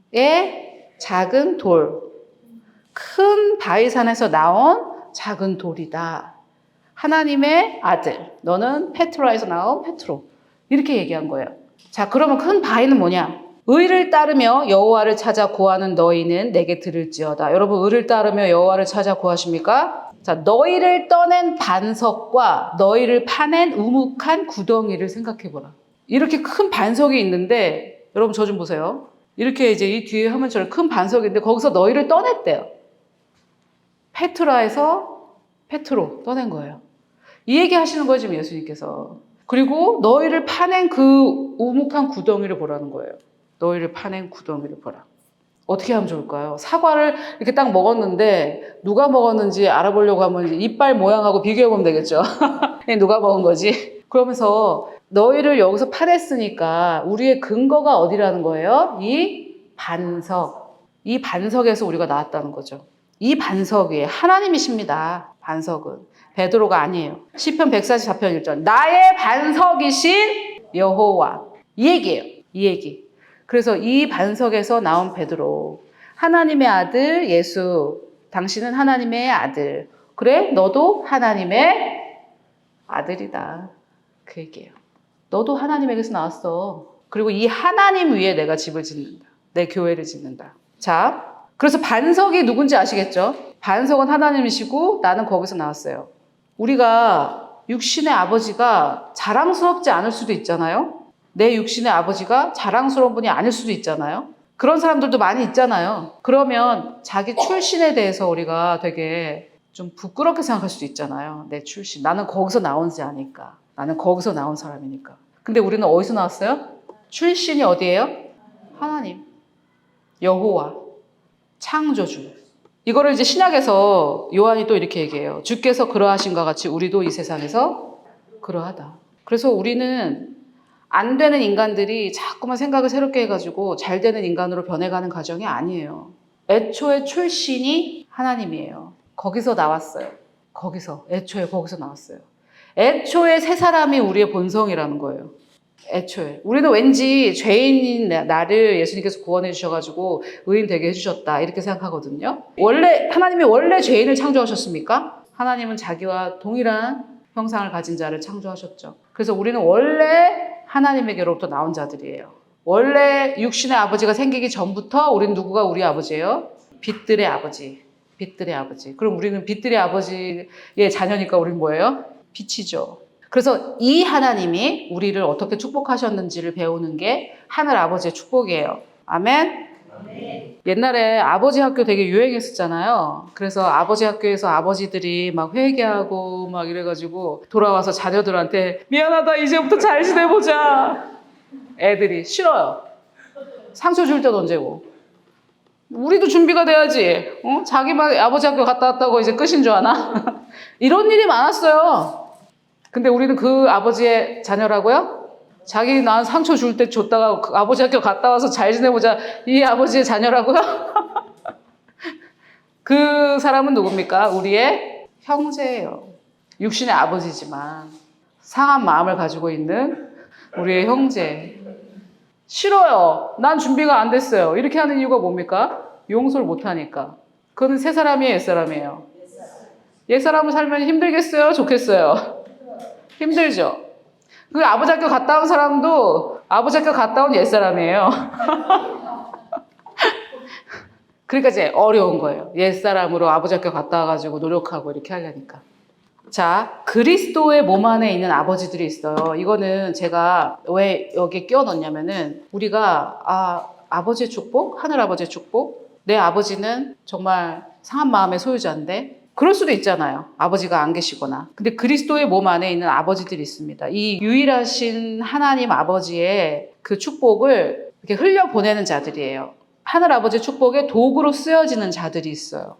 페트라의 작은 돌, 큰 바위산에서 나온 작은 돌이다. 하나님의 아들. 너는 페트라에서 나온 페트로. 이렇게 얘기한 거예요. 자, 그러면 큰 바위는 뭐냐? 의를 따르며 여호와를 찾아 구하는 너희는 내게 들을지어다. 여러분, 의를 따르며 여호와를 찾아 구하십니까? 자, 너희를 떠낸 반석과 너희를 파낸 우묵한 구덩이를 생각해보라. 이렇게 큰 반석이 있는데, 여러분 저 좀 보세요. 이렇게 이제 이 뒤에 화면처럼 큰 반석인데 거기서 너희를 떠냈대요. 페트라에서 페트로 떠낸 거예요. 이 얘기 하시는 거예요, 지금 예수님께서. 그리고 너희를 파낸 그 우묵한 구덩이를 보라는 거예요. 너희를 파낸 구덩이를 보라. 어떻게 하면 좋을까요? 사과를 이렇게 딱 먹었는데 누가 먹었는지 알아보려고 하면 이제 이빨 모양하고 비교해보면 되겠죠. 누가 먹은 거지? 그러면서 너희를 여기서 파냈으니까 우리의 근거가 어디라는 거예요? 이 반석. 이 반석에서 우리가 나왔다는 거죠. 이 반석 위에 하나님이십니다. 반석은. 베드로가 아니에요. 시편 144편 1절. 나의 반석이신 여호와. 이 얘기예요. 이 얘기. 그래서 이 반석에서 나온 베드로. 하나님의 아들 예수. 당신은 하나님의 아들. 그래? 너도 하나님의 아들이다. 그 얘기예요. 너도 하나님에게서 나왔어. 그리고 이 하나님 위에 내가 집을 짓는다. 내 교회를 짓는다. 자, 그래서 반석이 누군지 아시겠죠? 반석은 하나님이시고 나는 거기서 나왔어요. 우리가 육신의 아버지가 자랑스럽지 않을 수도 있잖아요. 내 육신의 아버지가 자랑스러운 분이 아닐 수도 있잖아요. 그런 사람들도 많이 있잖아요. 그러면 자기 출신에 대해서 우리가 되게 좀 부끄럽게 생각할 수도 있잖아요. 내 출신. 나는 거기서 나온 자니까. 나는 거기서 나온 사람이니까. 근데 우리는 어디서 나왔어요? 출신이 어디예요? 하나님. 여호와. 창조주. 이거를 이제 신약에서 요한이 또 이렇게 얘기해요. 주께서 그러하신과 같이 우리도 이 세상에서 그러하다. 그래서 우리는 안 되는 인간들이 자꾸만 생각을 새롭게 해가지고 잘 되는 인간으로 변해가는 과정이 아니에요. 애초에 출신이 하나님이에요. 거기서 나왔어요. 거기서. 애초에 거기서 나왔어요. 애초에 새 사람이 우리의 본성이라는 거예요. 애초에. 우리는 왠지 죄인인 나를 예수님께서 구원해 주셔가지고 의인 되게 해주셨다. 이렇게 생각하거든요. 하나님이 원래 죄인을 창조하셨습니까? 하나님은 자기와 동일한 형상을 가진 자를 창조하셨죠. 그래서 우리는 원래 하나님에게로부터 나온 자들이에요. 원래 육신의 아버지가 생기기 전부터 우리는 누구가 우리 아버지예요? 빛들의 아버지. 빛들의 아버지. 그럼 우리는 빛들의 아버지의 자녀니까 우리는 뭐예요? 빛이죠. 그래서 이 하나님이 우리를 어떻게 축복하셨는지를 배우는 게 하늘 아버지의 축복이에요. 아멘? 아멘. 옛날에 아버지 학교 되게 유행했었잖아요. 그래서 아버지 학교에서 아버지들이 막 회개하고 막 이래가지고 돌아와서 자녀들한테 미안하다 이제부터 잘 지내보자. 애들이 싫어요. 상처 줄 땐 언제고. 우리도 준비가 돼야지. 자기만 아버지 학교 갔다 왔다고 이제 끝인 줄 아나? 이런 일이 많았어요. 근데 우리는 그 아버지의 자녀라고요? 자기 난 상처 줄 때 줬다가 그 아버지 학교 갔다 와서 잘 지내보자. 이 아버지의 자녀라고요? 그 사람은 누굽니까? 우리의 형제예요. 육신의 아버지지만 상한 마음을 가지고 있는 우리의 형제. 싫어요. 난 준비가 안 됐어요. 이렇게 하는 이유가 뭡니까? 용서를 못하니까. 그거는 새 사람이에요, 옛 사람이에요? 옛 사람을 살면 힘들겠어요? 좋겠어요? 힘들죠? 그 아버지 학교 갔다 온 사람도 아버지 학교 갔다 온 옛 사람이에요. 그러니까 이제 어려운 거예요. 옛 사람으로 아버지 학교 갔다 와가지고 노력하고 이렇게 하려니까. 자, 그리스도의 몸 안에 있는 아버지들이 있어요. 이거는 제가 왜 여기 끼워 넣냐면은 우리가 아버지의 축복, 하늘 아버지의 축복, 내 아버지는 정말 상한 마음의 소유자인데 그럴 수도 있잖아요. 아버지가 안 계시거나. 근데 그리스도의 몸 안에 있는 아버지들이 있습니다. 이 유일하신 하나님 아버지의 그 축복을 이렇게 흘려보내는 자들이에요. 하늘 아버지의 축복의 도구로 쓰여지는 자들이 있어요.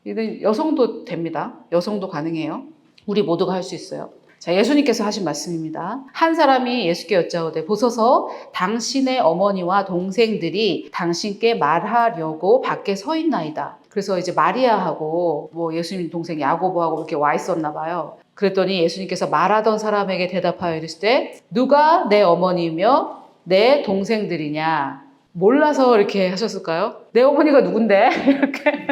이는 여성도 됩니다. 여성도 가능해요. 우리 모두가 할 수 있어요. 자, 예수님께서 하신 말씀입니다. 한 사람이 예수께 여짜오되 보소서 당신의 어머니와 동생들이 당신께 말하려고 밖에 서 있나이다. 그래서 이제 마리아하고 뭐 예수님 동생 야고보하고 이렇게 와 있었나 봐요. 그랬더니 예수님께서 말하던 사람에게 대답하여 이르시되 누가 내 어머니며 내 동생들이냐? 몰라서 이렇게 하셨을까요? 내 어머니가 누군데? 이렇게.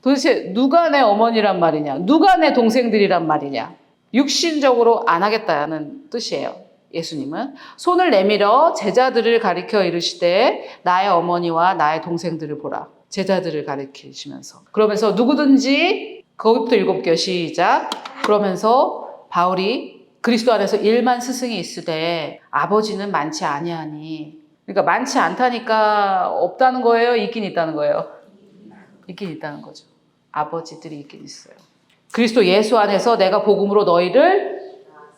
도대체 누가 내 어머니란 말이냐? 누가 내 동생들이란 말이냐? 육신적으로 안 하겠다는 뜻이에요. 예수님은 손을 내밀어 제자들을 가리켜 이르시되 나의 어머니와 나의 동생들을 보라. 제자들을 가리키시면서 그러면서 누구든지 거기부터 7개 시작. 그러면서 바울이 그리스도 안에서 1만 스승이 있으되 아버지는 많지 아니하니. 그러니까 많지 않다니까 없다는 거예요? 있긴 있다는 거예요? 있긴 있다는 거죠. 아버지들이 있긴 있어요. 그리스도 예수 안에서 내가 복음으로 너희를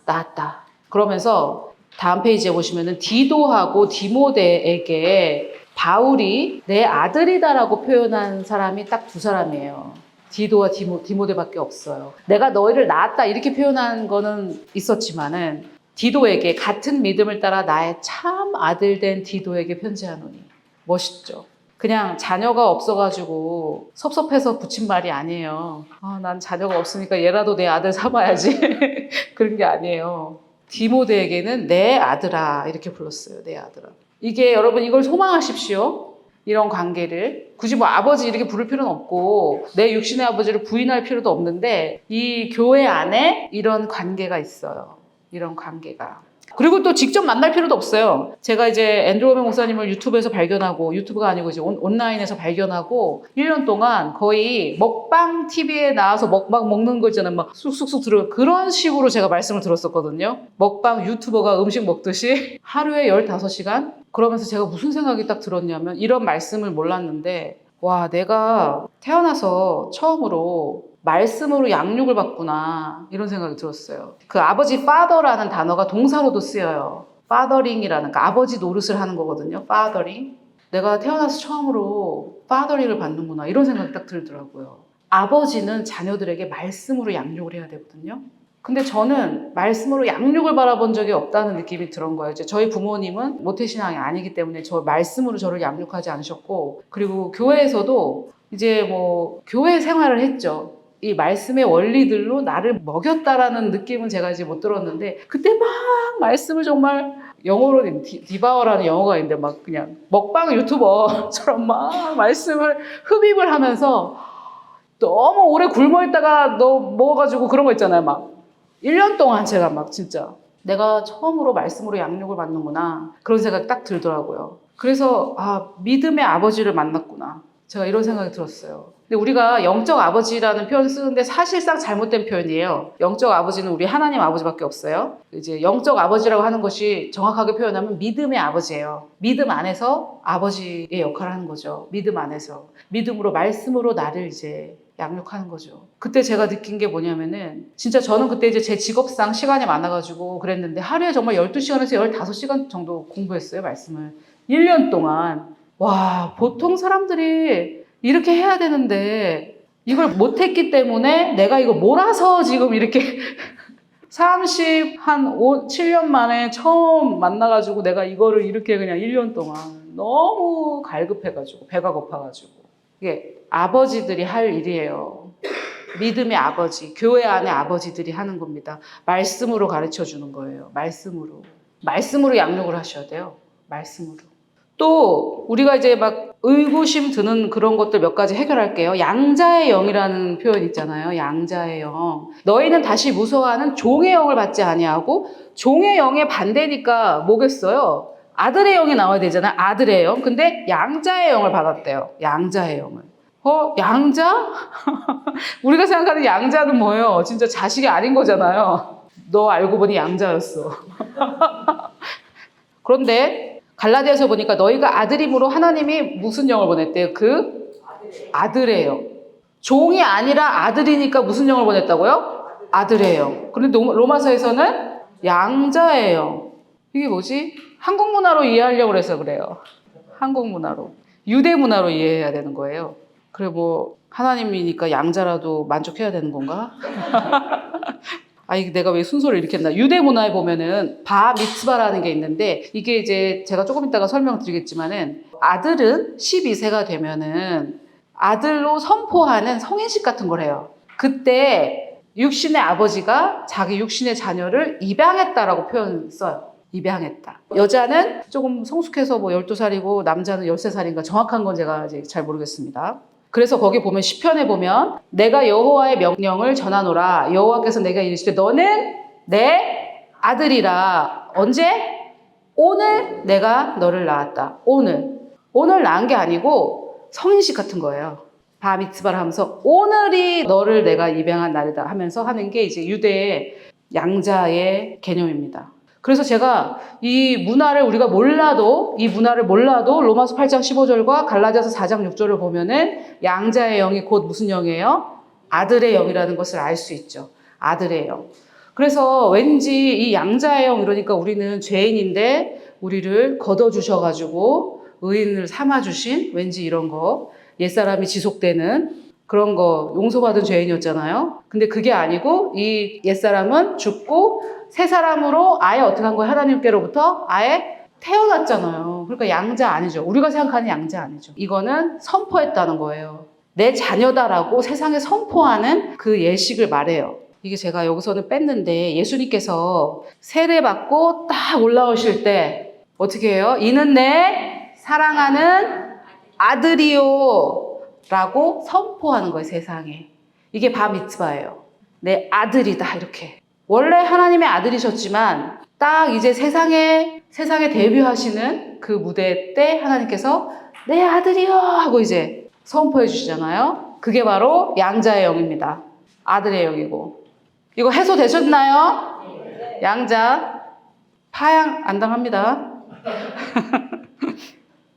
낳았다. 그러면서 다음 페이지에 보시면은 디도하고 디모데에게 바울이 내 아들이다라고 표현한 사람이 딱 2사람이에요. 디도와 디모데밖에 없어요. 내가 너희를 낳았다 이렇게 표현한 거는 있었지만은 디도에게 같은 믿음을 따라 나의 참 아들 된 디도에게 편지하노니. 멋있죠? 그냥 자녀가 없어가지고 섭섭해서 붙인 말이 아니에요. 난 자녀가 없으니까 얘라도 내 아들 삼아야지. 그런 게 아니에요. 디모데에게는 내 아들아 이렇게 불렀어요. 내 아들아. 이게 여러분 이걸 소망하십시오. 이런 관계를. 굳이 뭐 아버지 이렇게 부를 필요는 없고 내 육신의 아버지를 부인할 필요도 없는데 이 교회 안에 이런 관계가 있어요. 이런 관계가. 그리고 또 직접 만날 필요도 없어요. 제가 이제 앤드루 워메 목사님을 유튜브에서 발견하고 유튜브가 아니고 이제 온라인에서 발견하고 1년 동안 거의 먹방 TV에 나와서 먹방 먹는 거 있잖아요. 막 쑥쑥쑥 들어 그런 식으로 제가 말씀을 들었었거든요. 먹방 유튜버가 음식 먹듯이 하루에 15시간? 그러면서 제가 무슨 생각이 딱 들었냐면 이런 말씀을 몰랐는데 와, 내가 태어나서 처음으로 말씀으로 양육을 받구나 이런 생각이 들었어요. 그 아버지 father라는 단어가 동사로도 쓰여요. fathering이라는 그러니까 아버지 노릇을 하는 거거든요. fathering. 내가 태어나서 처음으로 fathering을 받는구나 이런 생각이 딱 들더라고요. 아버지는 자녀들에게 말씀으로 양육을 해야 되거든요. 근데 저는 말씀으로 양육을 바라본 적이 없다는 느낌이 들은 거예요. 이제 저희 부모님은 모태신앙이 아니기 때문에 저 말씀으로 저를 양육하지 않으셨고 그리고 교회에서도 이제 뭐 교회 생활을 했죠. 이 말씀의 원리들로 나를 먹였다라는 느낌은 제가 이제 못 들었는데 그때 막 말씀을 정말 영어로 디바워라는 영어가 있는데 막 그냥 먹방 유튜버처럼 막 말씀을 흡입을 하면서 너무 오래 굶어 있다가 너 먹어가지고 그런 거 있잖아요. 막 1년 동안 제가 막 진짜 내가 처음으로 말씀으로 양육을 받는구나 그런 생각이 딱 들더라고요. 그래서 믿음의 아버지를 만났구나. 제가 이런 생각이 들었어요. 근데 우리가 영적 아버지라는 표현을 쓰는데 사실상 잘못된 표현이에요. 영적 아버지는 우리 하나님 아버지밖에 없어요. 이제 영적 아버지라고 하는 것이 정확하게 표현하면 믿음의 아버지예요. 믿음 안에서 아버지의 역할을 하는 거죠. 믿음 안에서. 믿음으로 말씀으로 나를 이제 양육하는 거죠. 그때 제가 느낀 게 뭐냐면은 진짜 저는 그때 이제 제 직업상 시간이 많아가지고 그랬는데 하루에 정말 12시간에서 15시간 정도 공부했어요. 말씀을. 1년 동안. 와, 보통 사람들이 이렇게 해야 되는데 이걸 못했기 때문에 내가 이거 몰아서 지금 이렇게 7년 만에 처음 만나가지고 내가 이거를 이렇게 그냥 1년 동안 너무 갈급해가지고 배가 고파가지고 이게 아버지들이 할 일이에요. 믿음의 아버지, 교회 안에 아버지들이 하는 겁니다. 말씀으로 가르쳐 주는 거예요. 말씀으로 양육을 하셔야 돼요. 말씀으로. 또 우리가 이제 막 의구심 드는 그런 것들 몇 가지 해결할게요. 양자의 영이라는 표현 있잖아요. 양자의 영. 너희는 다시 무서워하는 종의 영을 받지 아니하고 종의 영의 반대니까 뭐겠어요? 아들의 영이 나와야 되잖아요. 아들의 영. 근데 양자의 영을 받았대요. 양자의 영을. 양자? 우리가 생각하는 양자는 뭐예요? 진짜 자식이 아닌 거잖아요. 너 알고 보니 양자였어. 그런데 갈라디아서 보니까 너희가 아들임으로 하나님이 무슨 영을 보냈대요? 그 아들의 영. 종이 아니라 아들이니까 무슨 영을 보냈다고요? 아들의 영. 그런데 로마서에서는 양자의 영. 이게 뭐지? 한국 문화로 이해하려고 해서 그래요. 한국 문화로. 유대 문화로 이해해야 되는 거예요. 그래 뭐 하나님이니까 양자라도 만족해야 되는 건가? 내가 왜 순서를 이렇게 했나? 유대 문화에 보면은 바 미츠바라는 게 있는데 이게 이제 제가 조금 이따가 설명드리겠지만은 아들은 12세가 되면은 아들로 선포하는 성인식 같은 걸 해요. 그때 육신의 아버지가 자기 육신의 자녀를 입양했다라고 표현 써요. 입양했다. 여자는 조금 성숙해서 뭐 12살이고 남자는 13살인가 정확한 건 제가 이제 잘 모르겠습니다. 그래서 거기 보면 시편에 보면 내가 여호와의 명령을 전하노라. 여호와께서 내가 이르시되 너는 내 아들이라. 언제? 오늘 내가 너를 낳았다. 오늘 낳은 게 아니고 성인식 같은 거예요. 바 미츠바를 하면서 오늘이 너를 내가 입양한 날이다 하면서 하는 게 이제 유대의 양자의 개념입니다. 그래서 제가 이 문화를 몰라도 로마서 8장 15절과 갈라디아서 4장 6절을 보면은 양자의 영이 곧 무슨 영이에요? 아들의 영이라는 것을 알 수 있죠. 아들의 영. 그래서 왠지 이 양자의 영 이러니까 우리는 죄인인데 우리를 걷어주셔가지고 의인을 삼아주신 왠지 이런 거 옛사람이 지속되는 그런 거 용서받은 죄인이었잖아요. 근데 그게 아니고 이 옛사람은 죽고 새 사람으로 아예 어떻게 한 거예요? 하나님께로부터 아예 태어났잖아요. 그러니까 양자 아니죠. 우리가 생각하는 양자 아니죠. 이거는 선포했다는 거예요. 내 자녀다라고 세상에 선포하는 그 예식을 말해요. 이게 제가 여기서는 뺐는데 예수님께서 세례받고 딱 올라오실 때 어떻게 해요? 이는 내 사랑하는 아들이요 라고 선포하는 거예요. 세상에. 이게 바 미츠바예요. 내 아들이다 이렇게. 원래 하나님의 아들이셨지만 딱 이제 세상에 데뷔하시는 그 무대 때 하나님께서 내 아들이요 하고 이제 선포해 주시잖아요. 그게 바로 양자의 영입니다. 아들의 영이고. 이거 해소되셨나요? 양자. 파양 안 당합니다.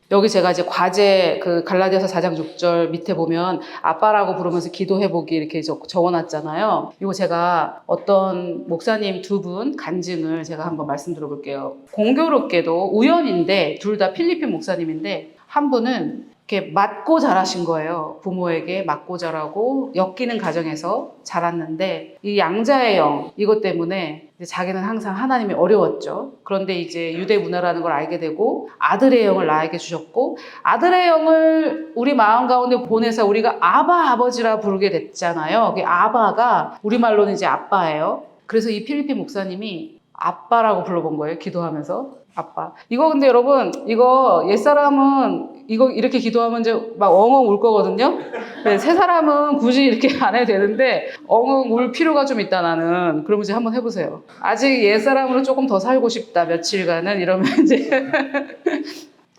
여기 제가 이제 과제 그 갈라디아서 4장 6절 밑에 보면 아빠라고 부르면서 기도해보기 이렇게 적어놨잖아요. 이거 제가 어떤 목사님 2분 간증을 제가 한번 말씀드려 볼게요. 공교롭게도 우연인데 둘 다 필리핀 목사님인데 한 분은 이렇게 맞고 자라신 거예요. 부모에게 맞고 자라고 엮이는 가정에서 자랐는데 이 양자의 영 이것 때문에 이제 자기는 항상 하나님이 어려웠죠. 그런데 이제 유대 문화라는 걸 알게 되고 아들의 영을 나에게 주셨고 아들의 영을 우리 마음 가운데 보내서 우리가 아바 아버지라 부르게 됐잖아요. 그 아바가 우리말로는 이제 아빠예요. 그래서 이 필리핀 목사님이 아빠라고 불러본 거예요. 기도하면서. 아빠. 이거 근데 여러분, 이거 옛사람은 이거 이렇게 기도하면 이제 막 엉엉 울 거거든요. 새 사람은 굳이 이렇게 안 해도 되는데 엉엉 울 필요가 좀 있다 나는. 그러면 이제 한번 해보세요. 아직 옛사람으로 조금 더 살고 싶다 며칠간은 이러면 이제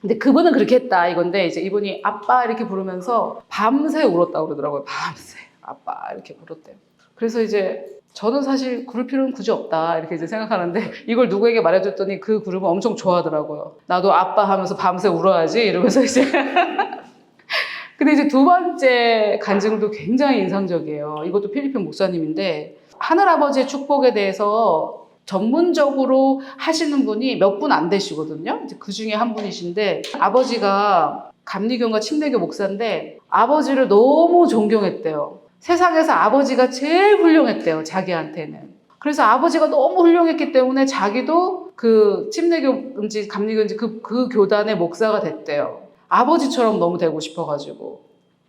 근데 그분은 그렇게 했다 이건데 이제 이분이 아빠 이렇게 부르면서 밤새 울었다고 그러더라고요. 밤새 아빠 이렇게 울었대요. 그래서 이제 저는 사실 그럴 필요는 굳이 없다 이렇게 이제 생각하는데 이걸 누구에게 말해줬더니 그 그룹은 엄청 좋아하더라고요. 나도 아빠 하면서 밤새 울어야지 이러면서 이제 근데 이제 두 번째 간증도 굉장히 인상적이에요. 이것도 필리핀 목사님인데 하늘아버지의 축복에 대해서 전문적으로 하시는 분이 몇 분 안 되시거든요. 이제 그 중에 한 분이신데 아버지가 감리교인가 침례교 목사인데 아버지를 너무 존경했대요. 세상에서 아버지가 제일 훌륭했대요, 자기한테는. 그래서 아버지가 너무 훌륭했기 때문에 자기도 그 침례교인지 감리교인지 그 교단의 목사가 됐대요. 아버지처럼 너무 되고 싶어가지고.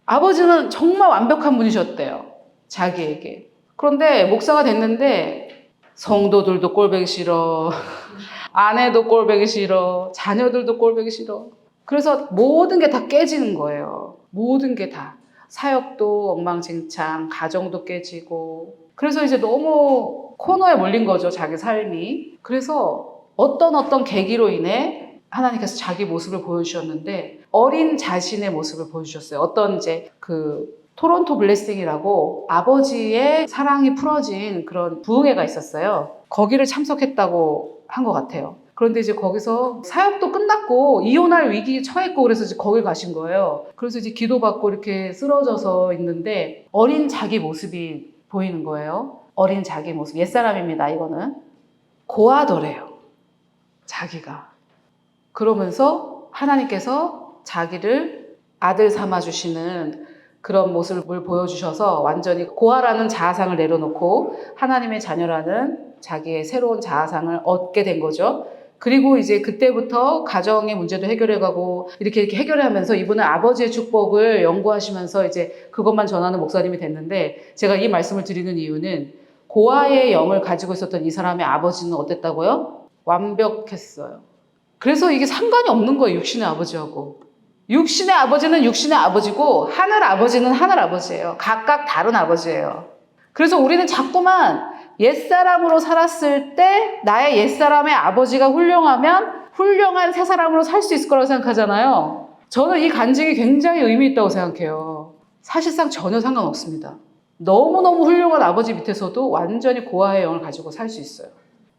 아버지는 정말 완벽한 분이셨대요, 자기에게. 그런데 목사가 됐는데 성도들도 꼴보기 싫어. 아내도 꼴보기 싫어. 자녀들도 꼴보기 싫어. 그래서 모든 게 다 깨지는 거예요. 모든 게 다. 사역도 엉망진창, 가정도 깨지고. 그래서 이제 너무 코너에 몰린 거죠, 자기 삶이. 그래서 어떤 계기로 인해 하나님께서 자기 모습을 보여주셨는데 어린 자신의 모습을 보여주셨어요. 어떤 이제 그 토론토 블레싱이라고 아버지의 사랑이 풀어진 그런 부흥회가 있었어요. 거기를 참석했다고 한 것 같아요. 그런데 이제 거기서 사역도 끝났고 이혼할 위기에 처했고 그래서 이제 거길 가신 거예요. 그래서 이제 기도받고 이렇게 쓰러져서 있는데 어린 자기 모습이 보이는 거예요. 어린 자기 모습. 옛사람입니다, 이거는. 고하더래요, 자기가. 그러면서 하나님께서 자기를 아들 삼아주시는 그런 모습을 보여주셔서 완전히 고아라는 자아상을 내려놓고 하나님의 자녀라는 자기의 새로운 자아상을 얻게 된 거죠. 그리고 이제 그때부터 가정의 문제도 해결해가고 이렇게 해결하면서 이분은 아버지의 축복을 연구하시면서 이제 그것만 전하는 목사님이 됐는데, 제가 이 말씀을 드리는 이유는 고아의 영을 가지고 있었던 이 사람의 아버지는 어땠다고요? 완벽했어요. 그래서 이게 상관이 없는 거예요, 육신의 아버지하고. 육신의 아버지는 육신의 아버지고 하늘 아버지는 하늘 아버지예요. 각각 다른 아버지예요. 그래서 우리는 자꾸만 옛사람으로 살았을 때 나의 옛사람의 아버지가 훌륭하면 훌륭한 새 사람으로 살 수 있을 거라고 생각하잖아요. 저는 이 간증이 굉장히 의미 있다고 생각해요. 사실상 전혀 상관없습니다. 너무너무 훌륭한 아버지 밑에서도 완전히 고아의 영을 가지고 살 수 있어요.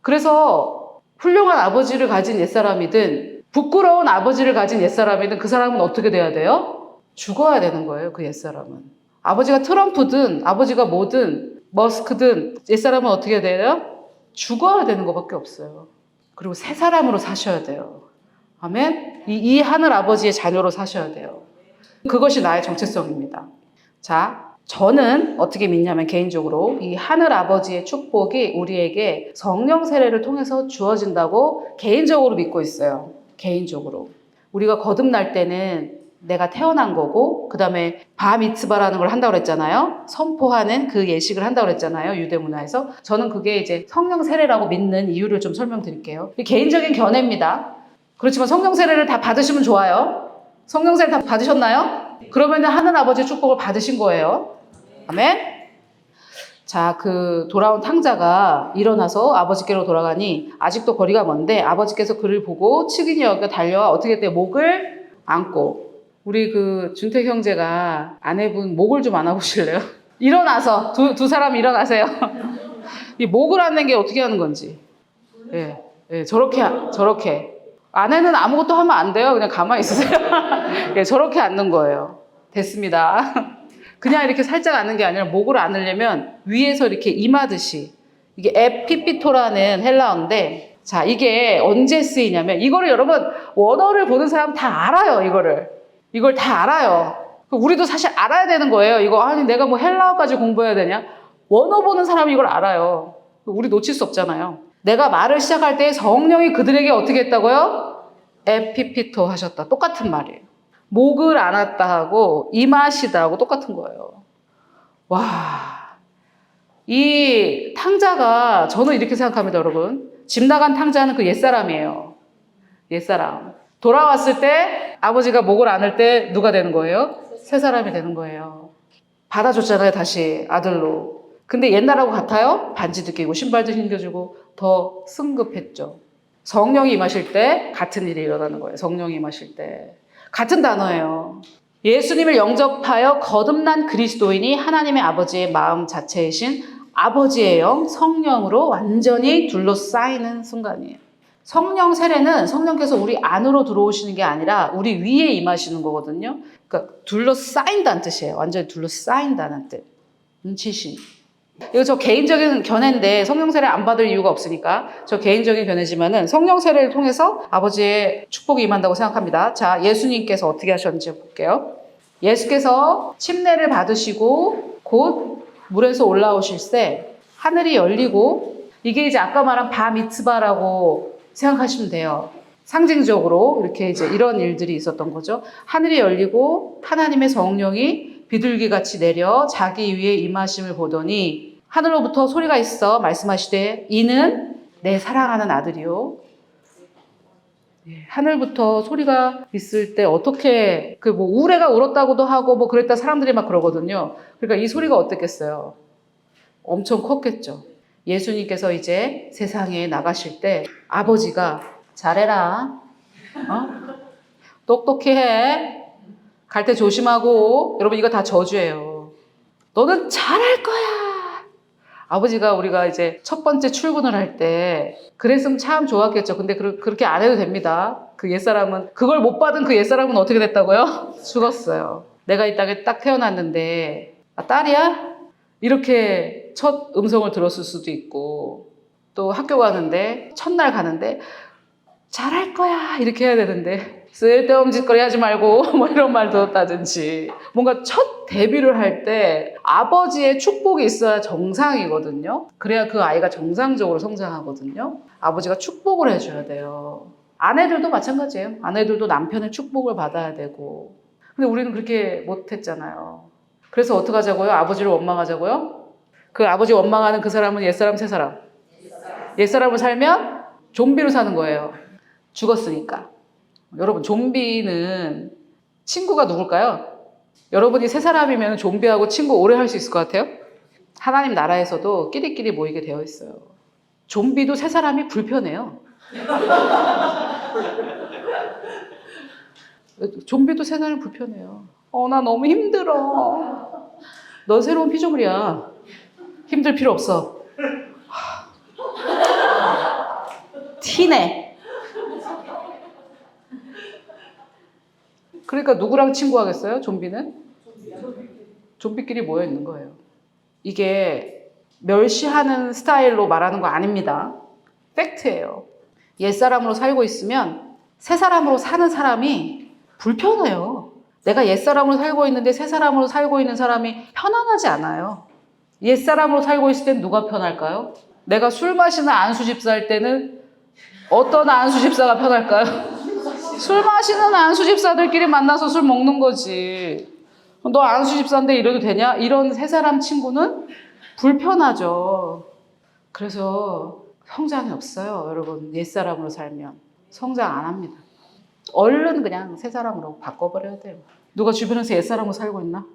그래서 훌륭한 아버지를 가진 옛사람이든 부끄러운 아버지를 가진 옛사람이든 그 사람은 어떻게 돼야 돼요? 죽어야 되는 거예요, 그 옛사람은. 아버지가 트럼프든 아버지가 뭐든 머스크든 옛사람은 어떻게 돼요? 죽어야 되는 것밖에 없어요. 그리고 새 사람으로 사셔야 돼요. 아멘? 이 하늘 아버지의 자녀로 사셔야 돼요. 그것이 나의 정체성입니다. 자, 저는 어떻게 믿냐면 개인적으로 이 하늘 아버지의 축복이 우리에게 성령 세례를 통해서 주어진다고 개인적으로 믿고 있어요. 개인적으로. 우리가 거듭날 때는 내가 태어난 거고, 그 다음에 바미츠바라는 걸 한다고 그랬잖아요. 선포하는 그 예식을 한다고 그랬잖아요, 유대 문화에서. 저는 그게 이제 성령 세례라고 믿는 이유를 좀 설명드릴게요. 개인적인 견해입니다. 그렇지만 성령 세례를 다 받으시면 좋아요. 성령 세례 다 받으셨나요? 그러면 하늘 아버지의 축복을 받으신 거예요. 아멘. 자, 그 돌아온 탕자가 일어나서 아버지께로 돌아가니 아직도 거리가 먼데 아버지께서 그를 보고 측은히 여겨 달려와 어떻게 했대요? 목을 안고. 우리 그 준택 형제가 아내분 목을 좀 안아보실래요? 일어나서 두 사람 일어나세요. 이 목을 안는 게 어떻게 하는 건지. 예, 예, 저렇게. 아내는 아무것도 하면 안 돼요. 그냥 가만히 있으세요. 예, 저렇게 앉는 거예요. 됐습니다. 그냥 이렇게 살짝 앉는 게 아니라 목을 안으려면 위에서 이렇게 임하듯이. 이게 에피피토라는 헬라어인데, 자, 이게 언제 쓰이냐면, 이거를 여러분, 원어를 보는 사람 다 알아요, 이걸 다 알아요. 우리도 사실 알아야 되는 거예요. 이거, 아니, 내가 뭐 헬라어까지 공부해야 되냐? 원어 보는 사람이 이걸 알아요. 우리 놓칠 수 없잖아요. 내가 말을 시작할 때 성령이 그들에게 어떻게 했다고요? 에피피토 하셨다. 똑같은 말이에요. 목을 안았다 하고 임하시다 하고 똑같은 거예요. 와, 이 탕자가, 저는 이렇게 생각합니다, 여러분. 집 나간 탕자는 그 옛사람이에요. 옛사람. 돌아왔을 때 아버지가 목을 안을 때 누가 되는 거예요? 새 사람이 되는 거예요. 받아줬잖아요, 다시 아들로. 근데 옛날하고 같아요? 반지도 끼고 신발도 신겨주고 더 승급했죠. 성령이 임하실 때 같은 일이 일어나는 거예요. 성령이 임하실 때. 같은 단어예요. 예수님을 영접하여 거듭난 그리스도인이 하나님의 아버지의 마음 자체이신 아버지의 영, 성령으로 완전히 둘러싸이는 순간이에요. 성령 세례는 성령께서 우리 안으로 들어오시는 게 아니라 우리 위에 임하시는 거거든요. 그러니까 둘러싸인다는 뜻이에요. 완전히 둘러싸인다는 뜻. 치신. 이거 저 개인적인 견해인데 성령 세례 안 받을 이유가 없으니까 저 개인적인 견해지만은 성령 세례를 통해서 아버지의 축복이 임한다고 생각합니다. 자, 예수님께서 어떻게 하셨는지 볼게요. 예수께서 침례를 받으시고 곧 물에서 올라오실세 하늘이 열리고, 이게 이제 아까 말한 바 미츠바라고 생각하시면 돼요. 상징적으로 이렇게 이제 이런 일들이 있었던 거죠. 하늘이 열리고 하나님의 성령이 비둘기같이 내려 자기 위에 임하심을 보더니 하늘로부터 소리가 있어 말씀하시되 이는 내 사랑하는 아들이요. 하늘부터 소리가 있을 때 어떻게 그 뭐 우레가 울었다고도 하고 뭐 그랬다 사람들이 막 그러거든요. 그러니까 이 소리가 어땠겠어요? 엄청 컸겠죠. 예수님께서 이제 세상에 나가실 때 아버지가 잘해라, 똑똑히 해, 갈 때 조심하고. 여러분 이거 다 저주예요. 너는 잘할 거야. 아버지가 우리가 이제 첫 번째 출근을 할 때 그랬으면 참 좋았겠죠. 근데 그렇게 안 해도 됩니다. 그 옛사람은, 그걸 못 받은 그 옛사람은 어떻게 됐다고요? 죽었어요. 내가 이 땅에 딱 태어났는데 아, 딸이야? 이렇게 첫 음성을 들었을 수도 있고, 또 학교 가는데 첫날 가는데 잘할 거야 이렇게 해야 되는데 쓸데없는 짓거리 하지 말고 뭐 이런 말 들었다든지, 뭔가 첫 데뷔를 할 때 아버지의 축복이 있어야 정상이거든요. 그래야 그 아이가 정상적으로 성장하거든요. 아버지가 축복을 해줘야 돼요. 아내들도 마찬가지예요. 아내들도 남편의 축복을 받아야 되고. 근데 우리는 그렇게 못했잖아요. 그래서 어떻게 하자고요? 아버지를 원망하자고요? 그 아버지 원망하는 그 사람은 옛사람, 새사람? 옛사람을 살면 좀비로 사는 거예요. 죽었으니까. 여러분, 좀비는 친구가 누굴까요? 여러분이 새 사람이면 좀비하고 친구 오래 할 수 있을 것 같아요? 하나님 나라에서도 끼리끼리 모이게 되어 있어요. 좀비도 새 사람이 불편해요. 좀비도 새 사람이 불편해요. 나 너무 힘들어. 넌 새로운 피조물이야. 힘들 필요 없어. 티내. 그러니까 누구랑 친구하겠어요? 좀비는? 좀비끼리 모여 있는 거예요. 이게 멸시하는 스타일로 말하는 거 아닙니다. 팩트예요. 옛사람으로 살고 있으면 새사람으로 사는 사람이 불편해요. 내가 옛사람으로 살고 있는데 새사람으로 살고 있는 사람이 편안하지 않아요. 옛사람으로 살고 있을 땐 누가 편할까요? 내가 술 마시는 안수 집사일 때는 어떤 안수 집사가 편할까요? 술 마시는 안수 집사들끼리 만나서 술 먹는 거지. 너 안수 집사인데 이래도 되냐? 이런 새 사람 친구는 불편하죠. 그래서 성장이 없어요, 여러분. 옛사람으로 살면 성장 안 합니다. 얼른 그냥 새 사람으로 바꿔버려야 돼요. 누가 주변에서 옛사람으로 살고 있나?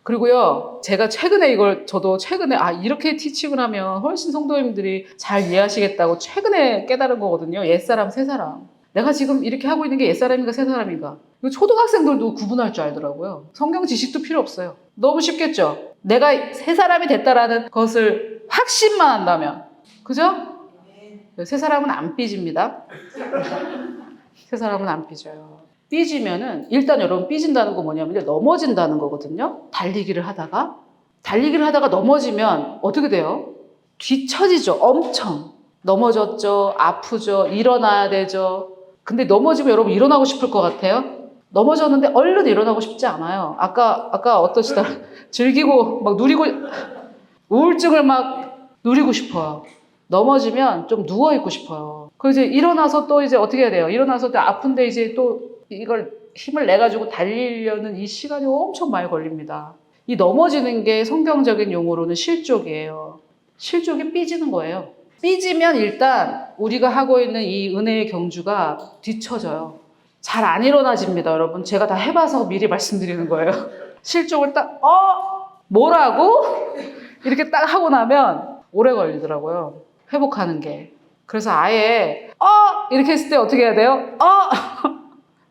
그리고요, 제가 최근에 저도 최근에, 이렇게 티칭을 하면 훨씬 성도님들이 잘 이해하시겠다고 최근에 깨달은 거거든요. 옛사람, 새사람. 내가 지금 이렇게 하고 있는 게 옛사람인가, 새사람인가. 이거 초등학생들도 구분할 줄 알더라고요. 성경 지식도 필요 없어요. 너무 쉽겠죠? 내가 새사람이 됐다라는 것을 확신만 한다면. 그죠? 새사람은 안 삐집니다. 새사람은 안 삐져요. 삐지면은, 일단 여러분 삐진다는 거 뭐냐면 넘어진다는 거거든요. 달리기를 하다가 넘어지면 어떻게 돼요? 뒤처지죠. 엄청. 넘어졌죠. 아프죠. 일어나야 되죠. 근데 넘어지면 여러분 일어나고 싶을 것 같아요? 넘어졌는데 얼른 일어나고 싶지 않아요. 아까 어떠시더라? 즐기고 막 누리고, 우울증을 막 누리고 싶어요. 넘어지면 좀 누워있고 싶어요. 그래서 이제 일어나서 또 이제 어떻게 해야 돼요? 일어나서 또 아픈데 이제 또 이걸 힘을 내가지고 달리려는 이 시간이 엄청 많이 걸립니다. 이 넘어지는 게 성경적인 용어로는 실족이에요. 실족이 삐지는 거예요. 삐지면 일단 우리가 하고 있는 이 은혜의 경주가 뒤처져요. 잘 안 일어나집니다, 여러분. 제가 다 해봐서 미리 말씀드리는 거예요. 실족을 딱, 뭐라고? 이렇게 딱 하고 나면 오래 걸리더라고요. 회복하는 게. 그래서 아예, 이렇게 했을 때 어떻게 해야 돼요?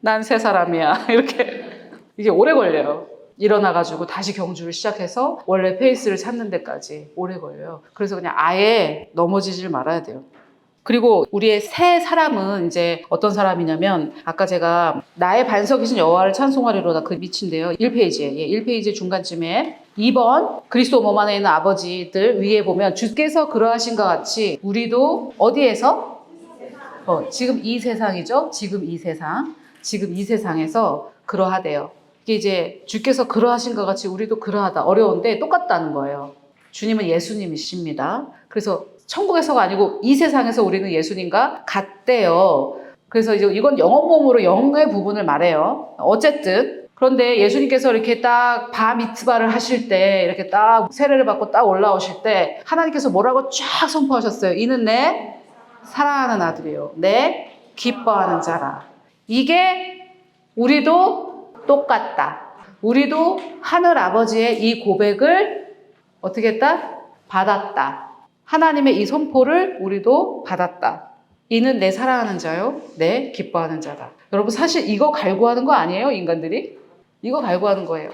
난 새 사람이야. 이렇게. 이게 오래 걸려요. 일어나가지고 다시 경주를 시작해서 원래 페이스를 찾는 데까지 오래 걸려요. 그래서 그냥 아예 넘어지질 말아야 돼요. 그리고 우리의 새 사람은 이제 어떤 사람이냐면, 아까 제가 나의 반석이신 여호와를 찬송하리로다 그 밑인데요. 1페이지에, 1페이지 중간쯤에 2번 그리스도 몸 안에 있는 아버지들 위에 보면 주께서 그러하신 것 같이 우리도 어디에서? 지금 이 세상이죠. 지금 이 세상. 지금 이 세상에서 그러하대요. 이게 이제 주께서 그러하신 것 같이 우리도 그러하다. 어려운데 똑같다는 거예요. 주님은 예수님이십니다. 그래서 천국에서가 아니고 이 세상에서 우리는 예수님과 같대요. 그래서 이제 이건 영혼 몸으로 영의 부분을 말해요. 어쨌든 그런데 예수님께서 이렇게 딱 바미tz바를 하실 때 이렇게 딱 세례를 받고 딱 올라오실 때 하나님께서 뭐라고 쫙 선포하셨어요. 이는 내 사랑하는 아들이요. 내 기뻐하는 자라. 이게 우리도 똑같다. 우리도 하늘 아버지의 이 고백을 어떻게 했다? 받았다. 하나님의 이 선포를 우리도 받았다. 이는 내 사랑하는 자요. 내 기뻐하는 자다. 여러분 사실 이거 갈구하는 거 아니에요? 인간들이? 이거 갈구하는 거예요.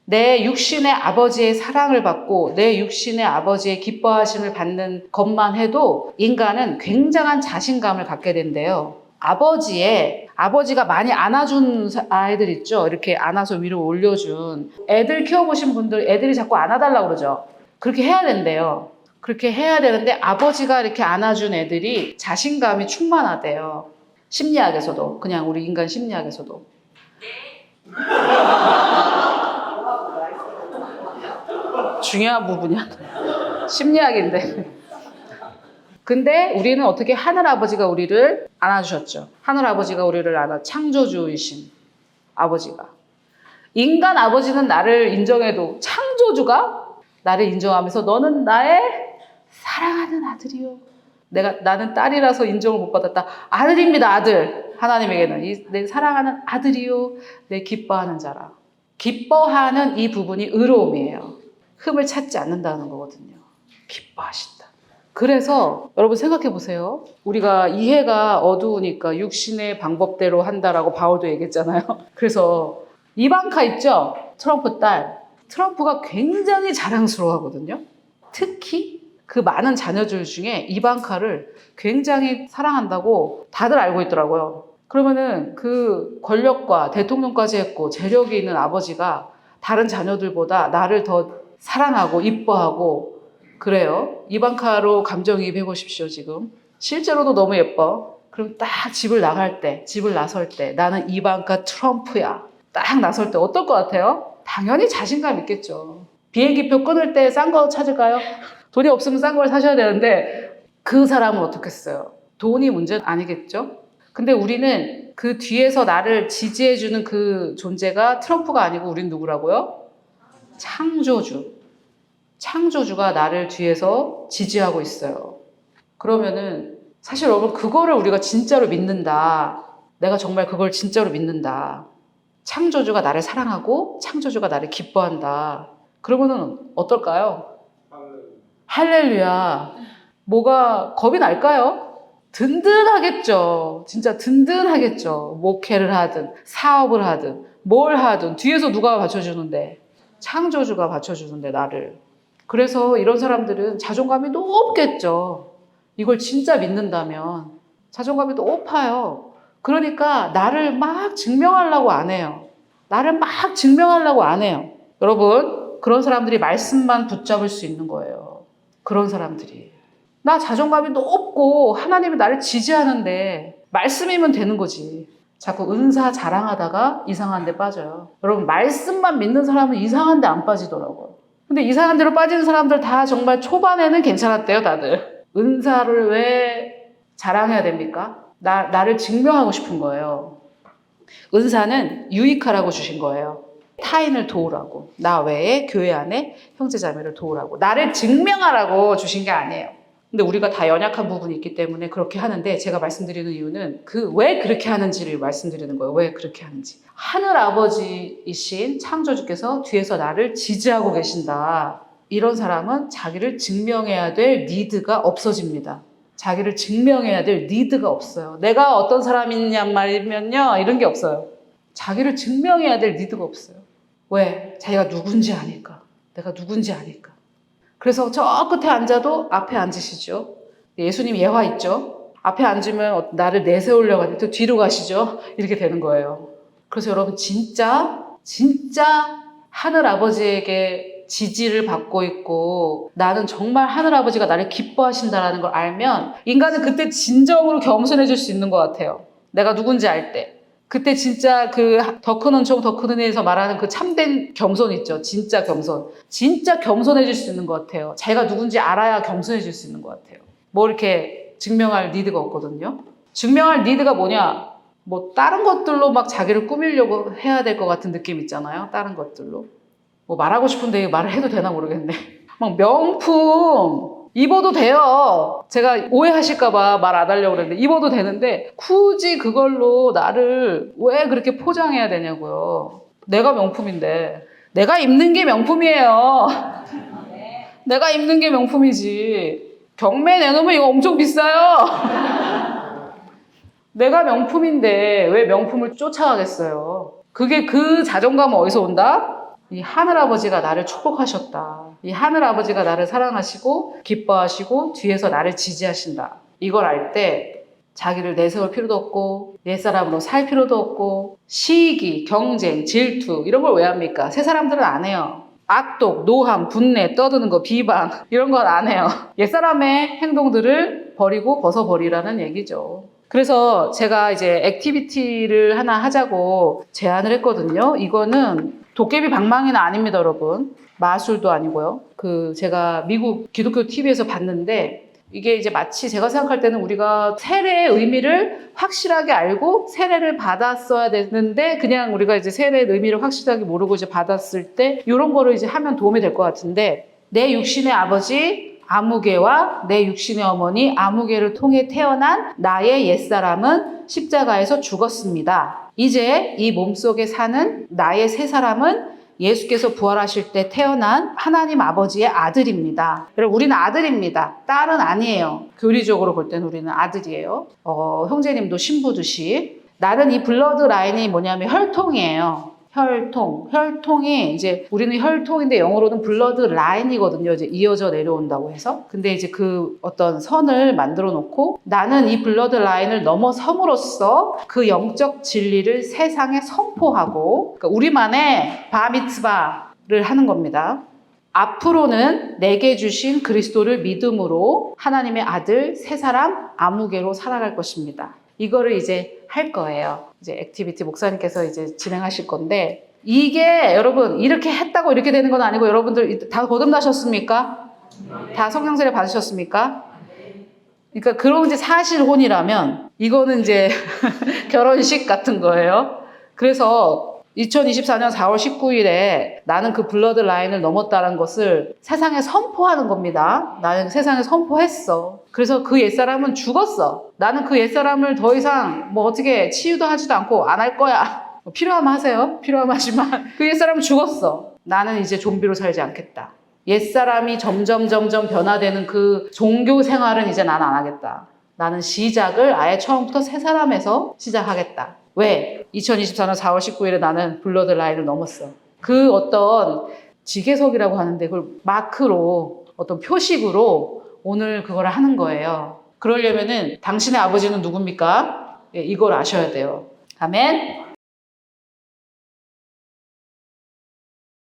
내 육신의 아버지의 사랑을 받고 내 육신의 아버지의 기뻐하심을 받는 것만 해도 인간은 굉장한 자신감을 갖게 된대요. 아버지가 많이 안아준 아이들 있죠? 이렇게 안아서 위로 올려준 애들 키워보신 분들 애들이 자꾸 안아달라고 그러죠? 그렇게 해야 된대요. 그렇게 해야 되는데 아버지가 이렇게 안아준 애들이 자신감이 충만하대요. 심리학에서도 그냥 우리 인간 심리학에서도 중요한 부분이야. 심리학인데. 근데 우리는 어떻게 하늘 아버지가 우리를 안아주셨죠. 하늘 아버지가 우리를 안아 창조주이신 아버지가. 인간 아버지는 나를 인정해도 창조주가 나를 인정하면서 너는 나의 사랑하는 아들이요. 나는 딸이라서 인정을 못 받았다. 아들입니다, 아들. 하나님에게는 내 사랑하는 아들이요. 내 기뻐하는 자라. 기뻐하는 이 부분이 의로움이에요. 흠을 찾지 않는다는 거거든요. 기뻐하신다. 그래서 여러분 생각해 보세요. 우리가 이해가 어두우니까 육신의 방법대로 한다라고 바울도 얘기했잖아요. 그래서 이방카 있죠? 트럼프 딸. 트럼프가 굉장히 자랑스러워하거든요. 특히 그 많은 자녀들 중에 이방카를 굉장히 사랑한다고 다들 알고 있더라고요. 그러면은 그 권력과 대통령까지 했고 재력이 있는 아버지가 다른 자녀들보다 나를 더 사랑하고 이뻐하고 그래요. 이방카로 감정이입해 보십시오. 지금 실제로도 너무 예뻐. 그럼 딱 집을 나갈 때, 집을 나설 때 나는 이방카 트럼프야. 딱 나설 때 어떨 것 같아요? 당연히 자신감 있겠죠. 비행기표 끊을 때 싼 거 찾을까요? 돈이 없으면 싼 걸 사셔야 되는데 그 사람은 어떻겠어요? 돈이 문제는 아니겠죠? 근데 우리는 그 뒤에서 나를 지지해주는 그 존재가 트럼프가 아니고 우린 누구라고요? 창조주. 창조주가 나를 뒤에서 지지하고 있어요. 그러면은 사실 여러분 그거를 우리가 진짜로 믿는다. 내가 정말 그걸 진짜로 믿는다. 창조주가 나를 사랑하고 창조주가 나를 기뻐한다. 그러면은 어떨까요? 할렐루야. 뭐가 겁이 날까요? 든든하겠죠. 진짜 든든하겠죠. 목회를 하든 사업을 하든 뭘 하든 뒤에서 누가 받쳐주는데 창조주가 받쳐주는데 나를. 그래서 이런 사람들은 자존감이 높겠죠. 이걸 진짜 믿는다면 자존감이 높아요. 그러니까 나를 막 증명하려고 안 해요. 나를 막 증명하려고 안 해요. 여러분 그런 사람들이 말씀만 붙잡을 수 있는 거예요. 그런 사람들이. 나 자존감이 높고 하나님이 나를 지지하는데 말씀이면 되는 거지. 자꾸 은사 자랑하다가 이상한 데 빠져요. 여러분 말씀만 믿는 사람은 이상한 데 안 빠지더라고요. 근데 이상한 데로 빠지는 사람들 다 정말 초반에는 괜찮았대요, 다들. 은사를 왜 자랑해야 됩니까? 나를 증명하고 싶은 거예요. 은사는 유익하라고 주신 거예요. 타인을 도우라고. 나 외에 교회 안에 형제자매를 도우라고. 나를 증명하라고 주신 게 아니에요. 근데 우리가 다 연약한 부분이 있기 때문에 그렇게 하는데 제가 말씀드리는 이유는 그 왜 그렇게 하는지를 말씀드리는 거예요. 왜 그렇게 하는지. 하늘 아버지이신 창조주께서 뒤에서 나를 지지하고 계신다. 이런 사람은 자기를 증명해야 될 니드가 없어집니다. 자기를 증명해야 될 니드가 없어요. 내가 어떤 사람이냐 말이면요. 이런 게 없어요. 자기를 증명해야 될 니드가 없어요. 왜? 자기가 누군지 아니까. 내가 누군지 아니까. 그래서 저 끝에 앉아도 앞에 앉으시죠. 예수님 예화 있죠. 앞에 앉으면 나를 내세우려고 하는데 뒤로 가시죠. 이렇게 되는 거예요. 그래서 여러분 진짜 하늘 아버지에게 지지를 받고 있고 나는 정말 하늘 아버지가 나를 기뻐하신다라는 걸 알면 인간은 그때 진정으로 겸손해질 수 있는 것 같아요. 내가 누군지 알 때. 그때 진짜 그 더 큰 은총 더 큰 은혜에서 말하는 그 참된 겸손 있죠. 진짜 겸손. 진짜 겸손해질 수 있는 것 같아요. 자기가 누군지 알아야 겸손해질 수 있는 것 같아요. 뭐 이렇게 증명할 니드가 없거든요. 증명할 니드가 뭐냐? 뭐 다른 것들로 막 자기를 꾸미려고 해야 될 것 같은 느낌 있잖아요. 다른 것들로. 뭐 말하고 싶은데 말을 해도 되나 모르겠네. 막 명품 입어도 돼요. 제가 오해하실까봐 말 안 하려고 그랬는데 입어도 되는데 굳이 그걸로 나를 왜 그렇게 포장해야 되냐고요. 내가 명품인데. 내가 입는 게 명품이에요. 내가 입는 게 명품이지. 경매 내놓으면 이거 엄청 비싸요. 내가 명품인데 왜 명품을 쫓아가겠어요? 그게 그 자존감은 어디서 온다? 이 하늘아버지가 나를 축복하셨다. 이 하늘아버지가 나를 사랑하시고 기뻐하시고 뒤에서 나를 지지하신다. 이걸 알 때 자기를 내세울 필요도 없고 옛사람으로 살 필요도 없고 시기, 경쟁, 질투 이런 걸 왜 합니까? 새 사람들은 안 해요. 악독, 노함, 분내, 떠드는 거, 비방 이런 건 안 해요. 옛사람의 행동들을 버리고 벗어버리라는 얘기죠. 그래서 제가 이제 액티비티를 하나 하자고 제안을 했거든요. 이거는 도깨비 방망이는 아닙니다, 여러분. 마술도 아니고요. 제가 미국 기독교 TV에서 봤는데 이게 이제 마치 제가 생각할 때는 우리가 세례의 의미를 확실하게 알고 세례를 받았어야 되는데 그냥 우리가 이제 세례의 의미를 확실하게 모르고 이제 받았을 때 이런 거를 이제 하면 도움이 될 것 같은데 내 육신의 아버지 아무개와 내 육신의 어머니 아무개를 통해 태어난 나의 옛사람은 십자가에서 죽었습니다. 이제 이 몸속에 사는 나의 새 사람은 예수께서 부활하실 때 태어난 하나님 아버지의 아들입니다. 여러분 우리는 아들입니다. 딸은 아니에요. 교리적으로 볼 때는 우리는 아들이에요. 형제님도 신부듯이. 나는 이 블러드 라인이 뭐냐면 혈통이에요. 혈통이 이제 우리는 혈통인데 영어로는 블러드 라인이거든요. 이제 이어져 내려온다고 해서. 근데 이제 그 어떤 선을 만들어 놓고 나는 이 블러드 라인을 넘어섬으로써 그 영적 진리를 세상에 선포하고 그러니까 우리만의 바미츠바를 하는 겁니다. 앞으로는 내게 주신 그리스도를 믿음으로 하나님의 아들 새 사람 아무개로 살아갈 것입니다. 이거를 이제 할 거예요. 이제 액티비티 목사님께서 이제 진행하실 건데 이게 여러분 이렇게 했다고 이렇게 되는 건 아니고 여러분들 다 거듭나셨습니까? 다 성령 세례 받으셨습니까? 그러니까 그런 이제 사실혼이라면 이거는 이제 결혼식 같은 거예요. 그래서 2024년 4월 19일에 나는 그 블러드 라인을 넘었다는 것을 세상에 선포하는 겁니다. 나는 세상에 선포했어. 그래서 그 옛사람은 죽었어. 나는 그 옛사람을 더 이상 뭐 어떻게 치유도 하지도 않고 안 할 거야. 필요하면 하세요. 필요하면 하지만 그 옛사람은 죽었어. 나는 이제 좀비로 살지 않겠다. 옛사람이 점점 변화되는 그 종교 생활은 이제 나는 안 하겠다. 나는 시작을 아예 처음부터 새 사람에서 시작하겠다. 왜? 2024년 4월 19일에 나는 블러드 라인을 넘었어. 그 어떤 지게석이라고 하는데 그걸 마크로 어떤 표식으로 오늘 그걸 하는 거예요. 그러려면은 당신의 아버지는 누굽니까? 예, 이걸 아셔야 돼요. 아멘.